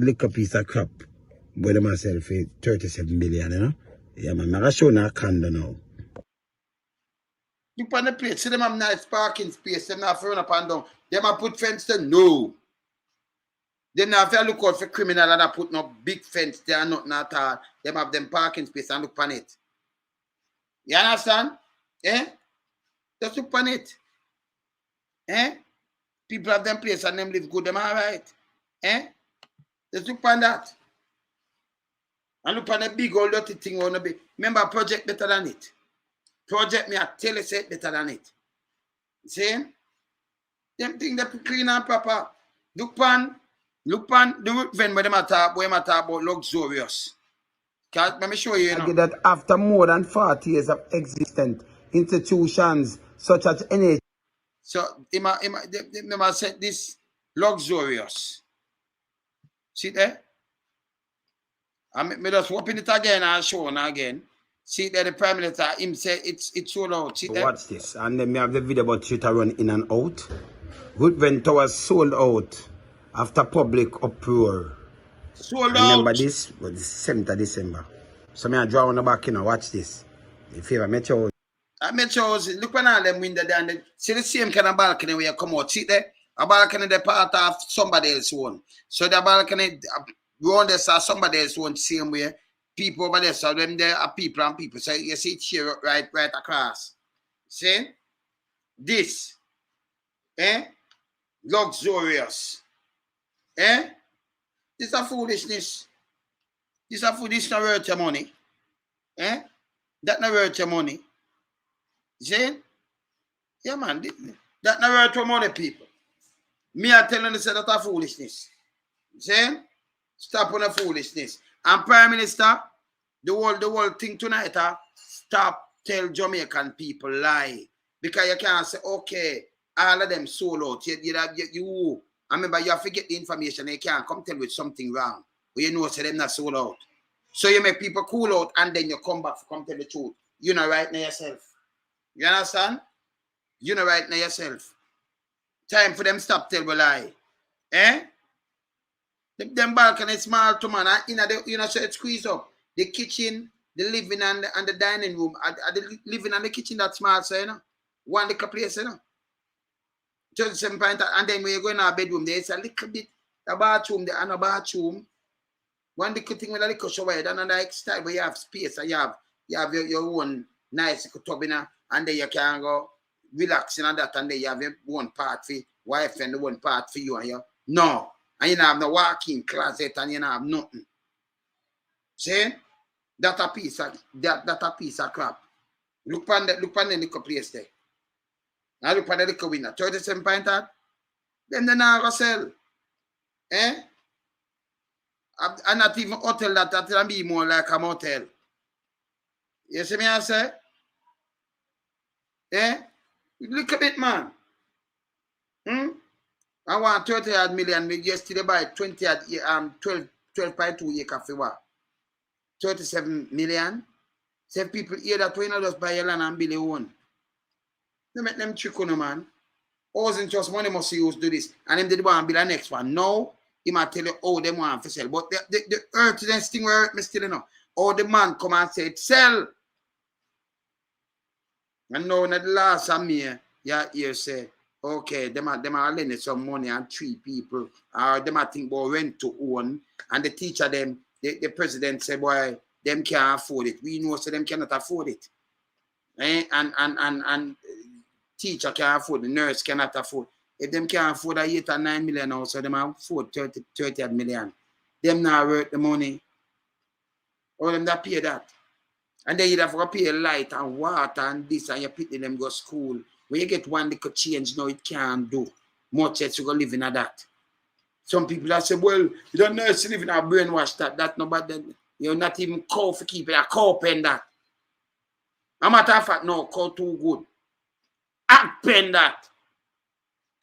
little piece of crap where them sell for 37 million, you know? Yeah, man. I'm going to show you a condo now. Look on the place. See them have nice parking space. Them not run up and down. Them have put fence there. No. They now if you look out for criminal and I put no big fence there and nothing at all. Them have them parking space and look on it. You understand? Eh? Just look on it. Eh? People have them place and them live good. Them all right. Eh? Just look on that. And look on the big old dirty thing on the big. Remember, project better than it. Project me, I tell you, say better than it. See? Them thing that clean and proper. Look on the Ruthven where they talk about luxurious. Let me show you, you know. Argue that after more than 40 years of existence, institutions such as NH. So, they said this luxurious. See there? I me just open it again and show it again. See there, the Prime Minister, him say it's sold out. See there? Watch this. And then we have the video about Twitter run in and out. Ruthven Towers sold out after public uproar. Sold Remember out. this was the 7th of December. So me I draw on the back, you know, watch this. If you ever met your I met yours. Look when all them window there and they, see the same kind of balcony where you come out. See there? A balcony the part of somebody else's one. So the balcony round there saw somebody else's one same way. People over there, so them there are people and people. So you see it here right across. See? This. Eh? Luxurious. Eh? This is a foolishness. This is not worth your money. Eh? That not worth your money. See? Yeah, man. That not worth your money, people. Me are telling you that a foolishness. See? Stop on the foolishness. And Prime Minister, the whole thing tonight, stop tell Jamaican people lie. Because you can't say, okay, all of them sold out. I remember you have to get the information and you can't come tell with something wrong. But you know, say them not sold out. So you make people cool out and then you come back to come tell the truth. You know right now yourself. You understand? You know right now yourself. Time for them stop tell a lie. Eh? Them balcony small to man. You know, so it squeeze up. The kitchen, the living and the dining room. The living and the kitchen that small, so you know. One little place, you know. 37 point, and then when you go in our bedroom, there's a little bit, the bathroom, the other bathroom. One little thing with a little shower, then another style where you have space and you have your own nice little tub in, and then you can go relaxing and that, and then you have your one part for wife and the one part for you and you. No. And you don't have no walk-in closet and you don't have nothing. See? That a piece of crap. Look on the little place there. Now look at the little winner. 37 point at. Then they not go sell. Eh? And not even hotel that will be more like a motel. You see me I say? Eh? Look a bit, man. I want 30 million. We yesterday buy 12.2 acres for what? 37 million. Say people hear that we not just buy a land and build a one. They make them trick on them, man. Housing just money must use do this. And them did want to build the next one. No, he might tell you, oh, them want to sell. But the earthiness thing where me still know. Oh, the man come and say, sell. And now in the last of me, you say, okay, them are lending some money and 3 people. Or them are think about rent to own. And the teacher them, the president say, boy, them can't afford it. We know so them cannot afford it. And teacher can't afford, the nurse cannot afford. If them can't afford 8 or 9 million now, so them afford 30 million. Them not worth the money. Or them that pay that. And then you have to pay light and water and this, and you pity them go school. When you get one little change now, it can't do much as you go living at that. Some people that say, well, you don't know if you live in a brainwash that nobody. You're not even cow for keeping a cow pen that. A matter of fact, no, cow too good. Ag pen that.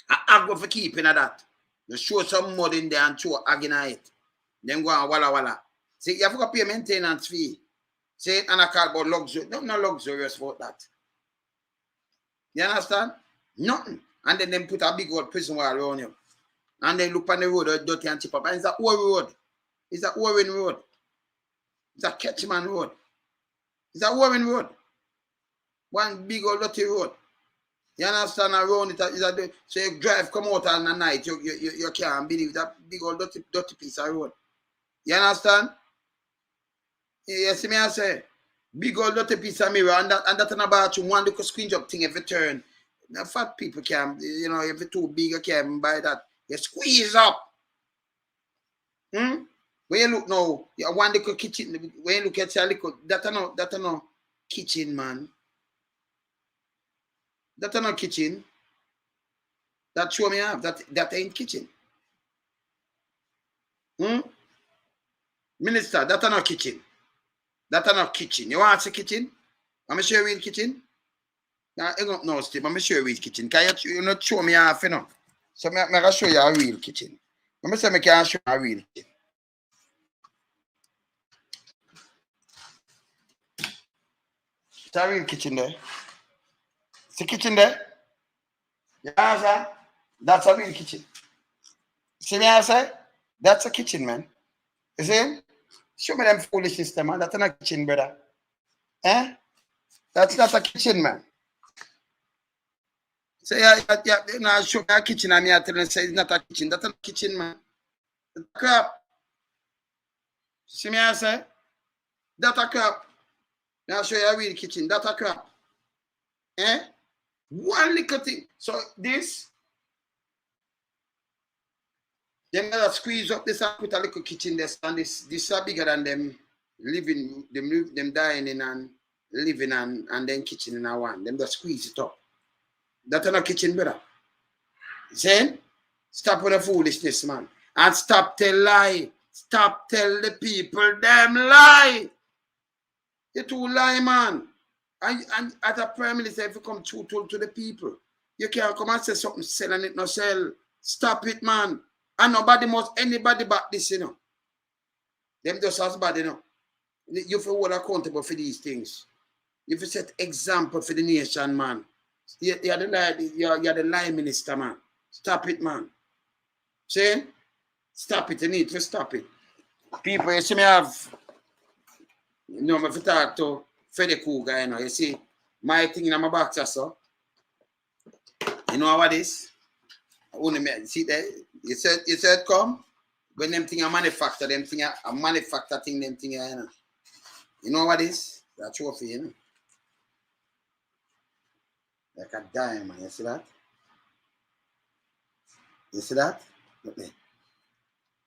Ag go for keeping of that. You show some mud in there and throw ag in it. Then go and walla walla. See, you have to pay maintenance fee. Say, and I call about luxury. No, not luxurious about that. You understand? Nothing. And then put a big old prison wall around you. And then look on the road, dirty and chip up. And it's a old road. It's a Warren road. It's a Catchman road. It's a Warren road. One big old dirty road. You understand? Around it, so you drive, come out at night, you can't believe that big old dirty piece of road. You understand? You see me I say? Big old dirty piece of mirror, and that in a bathroom, one little screen job thing every turn. The fat people can't, you know, if it's too big, you can't buy that. You squeeze up. When you look now, you want the kitchen, when you look at your little, that's no kitchen, man. That's no kitchen. That show me have, that ain't kitchen. Minister, that's no kitchen. That's not kitchen. You want to see kitchen? I'm going to show you the kitchen. Now, I don't know, Steve. I'm going to show you the kitchen. Can you not show me half, you know? So, I'm going to show you a real kitchen. I'm going to say I can show you a real kitchen. It's a real kitchen there. It's a kitchen there. Yeah, sir. That's a real kitchen. See me outside? That's a kitchen, man. You see? Show me them foolishness, man. That's not a kitchen, brother. Eh? That's not a kitchen, man. Say, now show me a kitchen, and I tell them, say it's not a kitchen. That's not a kitchen, man. That's crap. See me outside? That's a crap. Now show you a real kitchen. That's a crap. Eh? One little thing. So this, them gotta squeeze up this and put a little kitchen there, and this is bigger than them living, them dining and living and then kitchen in a one. Them just squeeze it up. That's not a kitchen, brother. See? Stop with the foolishness, man. And stop tell lie. Stop tell the people them lie. You too lie, man. And as a prime minister, if you come true to the people, you can't come and say something sell and it no sell. Stop it, man. And nobody must anybody back this, you know. Them just as bad, you know. You feel hold accountable for these things. You feel set example for the nation, man. You're the lie minister, man. Stop it, man. See? Stop it. You need to stop it. People, you see me have, you know, if you talk to Freddy Cougar, you know, you see my thing in my box, so. You know what it is? Only see there. You said come when them thing a manufacture, them thing a manufacture thing, them thing, you know. You know what it is? That trophy, you know. Like a diamond, you see that? You see that? Look there.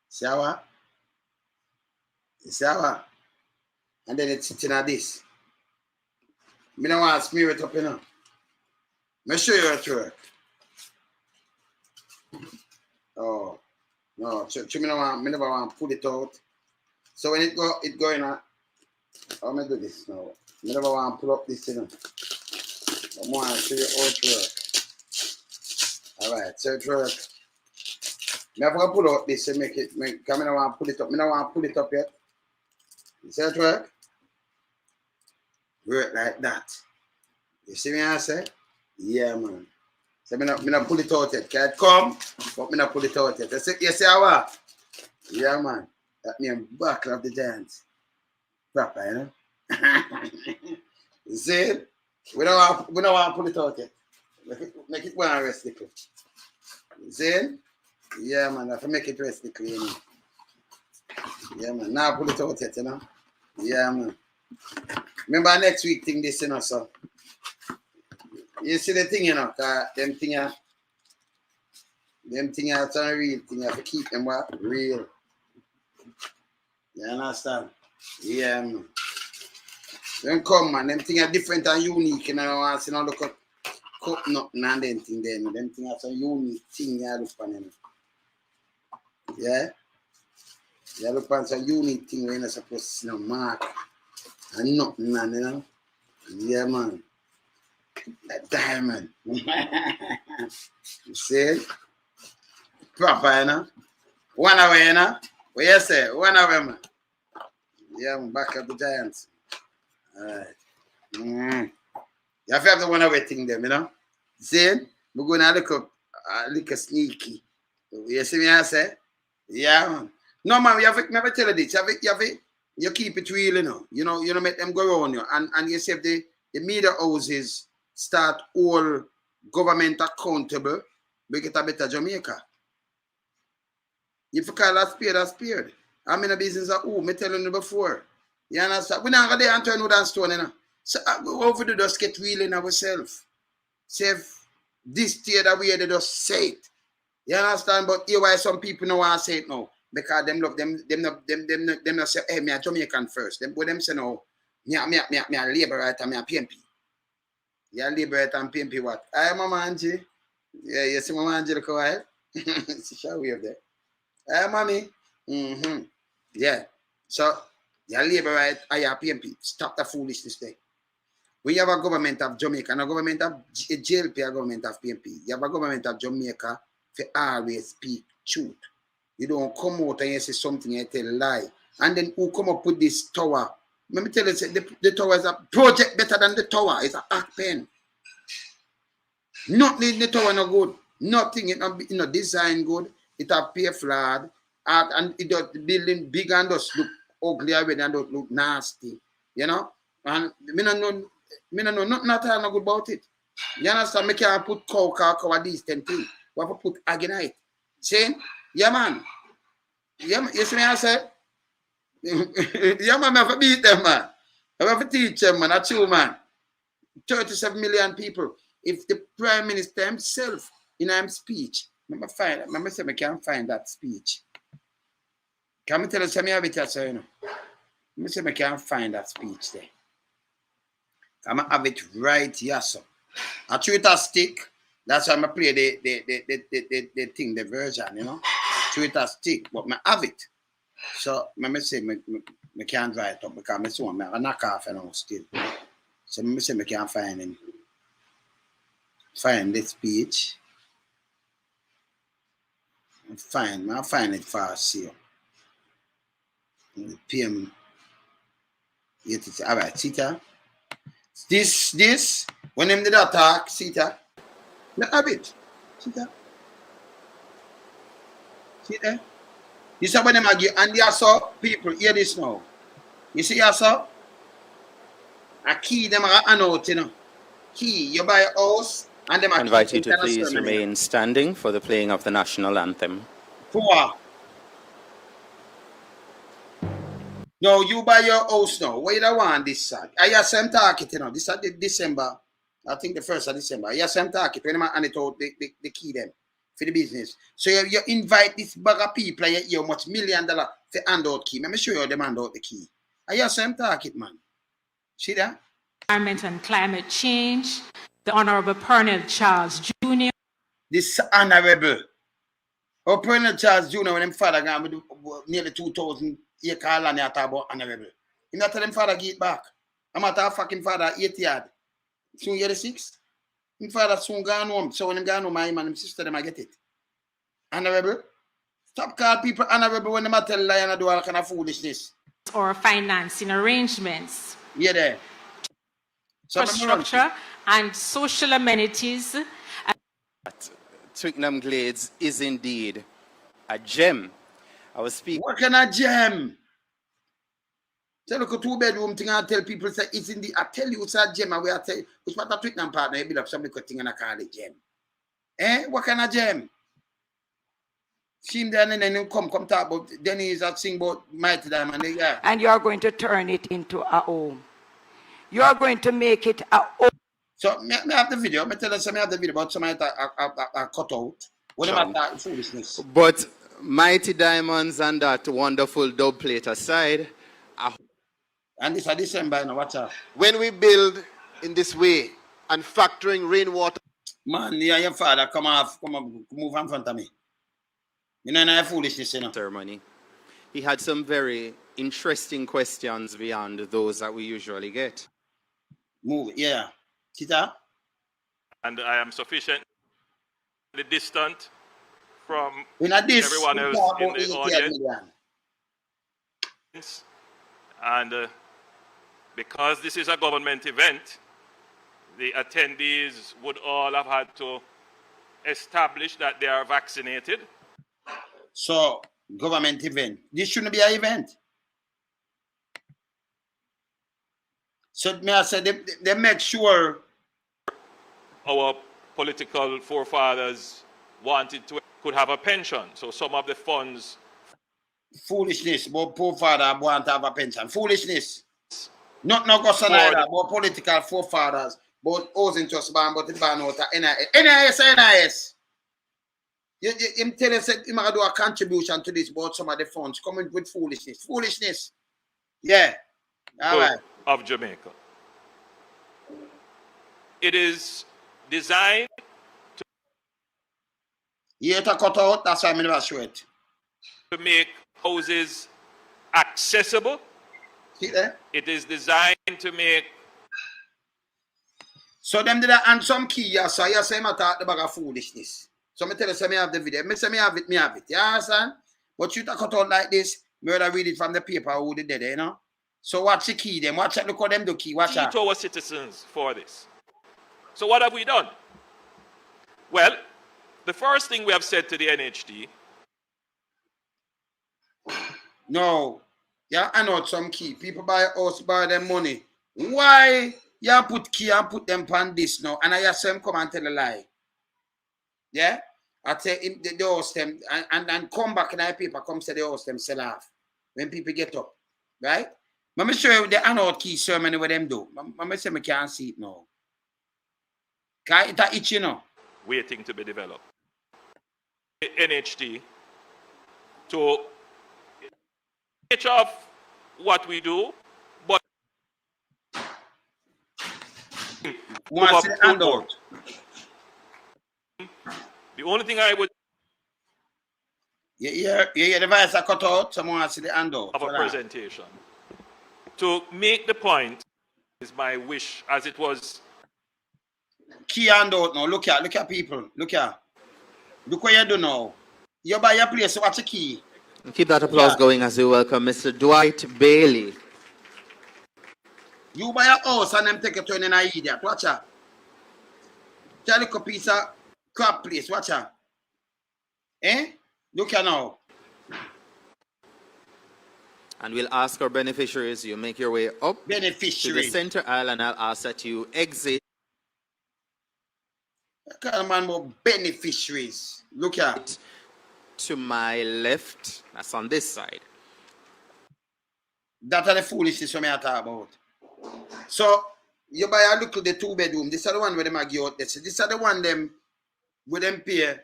See how? You see how? And then it's sitting at this. I don't want to smear it up, you know. Let me show you how it works. Oh, no, I never want to pull it out. So when it go in, how am I do this now? I never want to pull up this, you know. I want to show you how it works. Alright, so it works. I never pull out this and make it, because I don't want to pull it up. I don't want to pull it up yet. You see it work? Work like that. You see me I say? Yeah, man. So I not pull it out yet. Can it come? But I not pull it out yet. You see how? Yeah, man. That means buckle of the giants. Proper, you know? You see it? We don't want to pull it out yet. Make it one rest little. You see it? Yeah, man. I have to make it rest little, you know? Yeah, man. Now pull it out yet, you know? Yeah, man. Remember next week thing this, you know, so. You see the thing, you know, them thing are some real thing. You have to keep them what? Real. You understand? Yeah, man. Them come, man. Them things are different and unique, you know. I see now look at cup nothing and them thing there. Them things are some unique thing you look on them. Yeah? You look on some unique thing when you're supposed to see no mark and nothing, man, you know. Yeah, man. That diamond. You see it? Proper, you know. One away, you know. What you say? One away, man. Yeah, I'm back at the Giants. All right. You have to have the one away thing, them, you know. See it? We're going to look a sneaky. You see me, I say? Yeah, man. No, man, you have to never tell you this. You keep it real, you know. You don't make them go around you. And you see if the media houses start all government accountable, we get a better Jamaica. If you call that speared. I'm in a business of who? Me telling you before. You understand? We're not going to there and turn wood and stone, you know. So over to just get real in ourselves. Say this tier that we had to just say it. You understand? But here why some people don't want to say it now. Because them love them not say, hey, me a Jamaican first. Them say no, me a labor writer, me a PMP. You a labor writer and PMP what? Hi, Mama Angie. Yeah, you see Mama Angie look wild? She show way up there. Hi, Mommy. Yeah. So, you a labor writer, you a PMP. Stop the foolishness there. We have a government of Jamaica and a government of JLP, a government of PMP. You have a government of Jamaica for always speak truth. You don't come out and you say something and tell a lie. And then who come up with this tower? Let me tell you, the tower is a project better than the tower. It's an act pen. Nothing in the tower no good. Nothing, it not design good. It a pay flat. And it does the building big and just look ugly already and don't look nasty. You know? And me no know nothing at all no good about it. You understand? Me can't put cow these 10 things. We have to put agonite. See? Yeah, man. Yeah, you see me I say? Yeah, man, I have to beat them, man. I have to teach them, man. That's you, man. 37 million people. If the Prime Minister himself in his speech, remember say I can't find that speech. Can I tell you something about it, you know? Let me say I can't find that speech there. I'm gonna have it right here, so. I treat it a stick. That's why I play the thing, the version, you know. Treat it a stick, but I have it. So I say I can't write it up because I see I knock off and I'm still. So I say I can't find this speech. I find it fast here. PM. All right, see that? This, when them did attack, see that? I have it. See that? See that? This is when them argue, and you saw people hear this now. You see, you saw? A key them are out, you know. Key, you buy a house, and them I invite you to please remain standing for the playing of the national anthem. Four. No, you buy your house now. Where you want this side? I have some target, you know. This is December. I think the 1st of December. I have some target. When I hand it out, the key them for the business. So you invite this bag of people, you hear much $1 million for hand out key. Let me show you them hand out the key. I have some target, man. See that? Environment and Climate Change, the Honorable Pernell Charles Jr. This Honorable. Oh, Pernell Charles Jr., when him father got with nearly 2,000 acre land, I talk about Honorable. He not tell him father get it back. I'm at our fucking father 8 yard. Soon year 6. Him father soon gone home. So when him gone home, my man and sister them I get it. Honorable. Stop calling people honorable when them tell lie and do all kind of foolishness. Or financing arrangements. Yeah, there. Infrastructure and social amenities. Twickenham Glades is indeed a gem. I was speaking. What kind of gem? Tell look a 2-bedroom thing and tell people say it's in the. I tell you it's a gem and we are tell you which part of Twickenham partner you build up some little thing and I call it gem. Eh? What kind of gem? See him there and then come talk about Dennis that sing about Mighty Diamond. Yeah. And you are going to turn it into a home. You are going to make it a home. So, I have the video. I tell you something, I have the video about somebody that cut out. What about that foolishness? But Mighty Diamonds and that wonderful dub plate aside. And this is December, now watch out. When we build in this way and factoring rainwater. Man, yeah, your father come move in front of me. You know, foolishness, you know. Ceremony. he had some very interesting questions beyond those that we usually get. Move it, yeah. Tita? And I am sufficiently distant from In everyone else in the audience. million. And because this is a government event, the attendees would all have had to establish that they are vaccinated. So, government event. This shouldn't be an event. So, may I say, they make sure Our political forefathers could have a pension. So some of the funds. foolishness, but poor father want to have a pension. Foolishness. Not no go neither, but political forefathers, but housing trust ban, but the ban out of NIS. Him tell us that he might do a contribution to this, but some of the funds coming with foolishness. Foolishness. Yeah. All right. Of Jamaica. It is designed to. You have to cut out, that's why I never show it. To make houses accessible. See there? It is designed to make. So them did that and some key, yes, so you say I talk the bag of foolishness. So me tell you, say me have the video. Me say me have it. You understand? But you talk cut out like this, me would read it from the paper who did it, you know? So watch the key them, watch it, look how them do key, watch Teach our citizens for this. So what have we done? Well, the first thing we have said to the NHD. No. Yeah, I know some key. People buy house, buy them money. Why you put key and put them on this now? And I hear some come and tell a lie. Yeah? I tell him the house them and come back and I people come say the house them sell off. When people get up. Right? Let me show you the anode key sermon what them do. Let me say I can't see it now. Can it itch, you know? Waiting to be developed. The NHD to nature of what we do, but Once the handout. The only thing I would Yeah, the vice are cut out, someone wants the handout. of a presentation. To make the point is my wish, as it was. Key handout now. Look at people. Look what you do now. You buy your place, watch the key. Keep that applause going as we welcome Mr. Dwight Bailey. You buy a house and them take it to an idiot. Watch out. Tell a piece of crap place. Watch out. Look at now. And we'll ask our beneficiaries, you make your way up to the Beneficiary. center aisle, and I'll ask that you exit. Kind of man more beneficiaries. Look at. To my left, that's on this side. That are the foolishness we are talking about. So you buy a look the 2-bedroom. This is the one where they give out this. This is the one them with them pay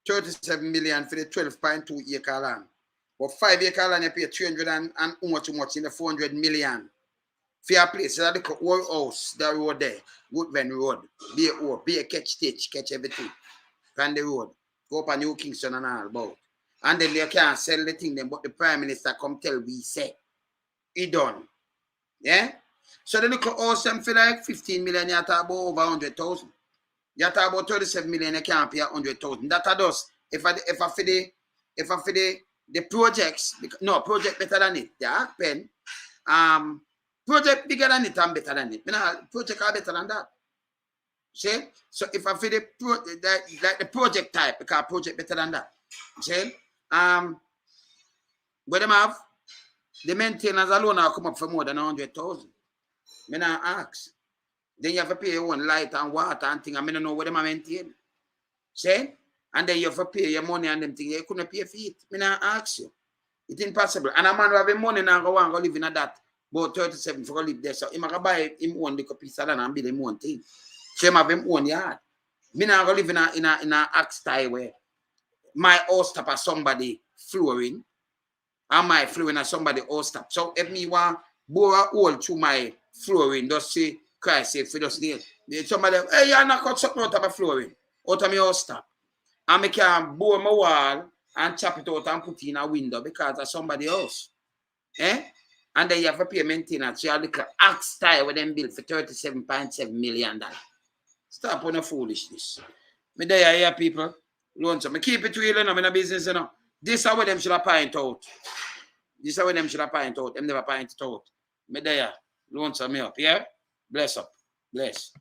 37 million for the 12.2 acre land. But 5 acre land you pay 300 and much in the 400 million. For your place, that's the whole house, the road there, Ruthven Road, be a catch stage, catch everything. From the road. Go up a New Kingston and all about. And then they can't sell the thing then, but the Prime Minister come tell we say. He done. Yeah? So they look at house them for like 15 million, you talk about over 100,000. You talk about 37 million, you can't pay 100,000. That are those. If I for the projects, no, project better than it. Yeah, pen. Project bigger than it and better than it. Project are better than that. See? So if I feel the project type, because project better than that. See? What them have? The maintenance alone will come up for more than 100,000. Me not ask. Then you have to pay your own light and water and thing, and I don't know what them maintain. See? And then you have to pay your money and them things. You couldn't pay for it. Me not ask you. It's impossible. And a man who have money now go live in that. About 37 for live there. So he might buy him one little piece of land and build him one thing. So he have him own yard. Me not go live in a axe style where my house top of somebody flooring and my flooring at somebody house top. So if me want bore a hole through my flooring, just say Christ sake for just there. Somebody, hey, you not cut something out of my flooring, out of my house top. And I can bore my wall and chop it out and put it in a window because of somebody else. Eh? And then you have to pay maintenance. You have the axe tire with them bill for $37.7 million. Stop on the foolishness. Me there here, people. Lonesome. Me keep it real, I'm in a business, you know. This is what them should have point out. This is what them should have point out. Them never point it out. Me there. Lonesome me up, yeah? Bless up. Bless.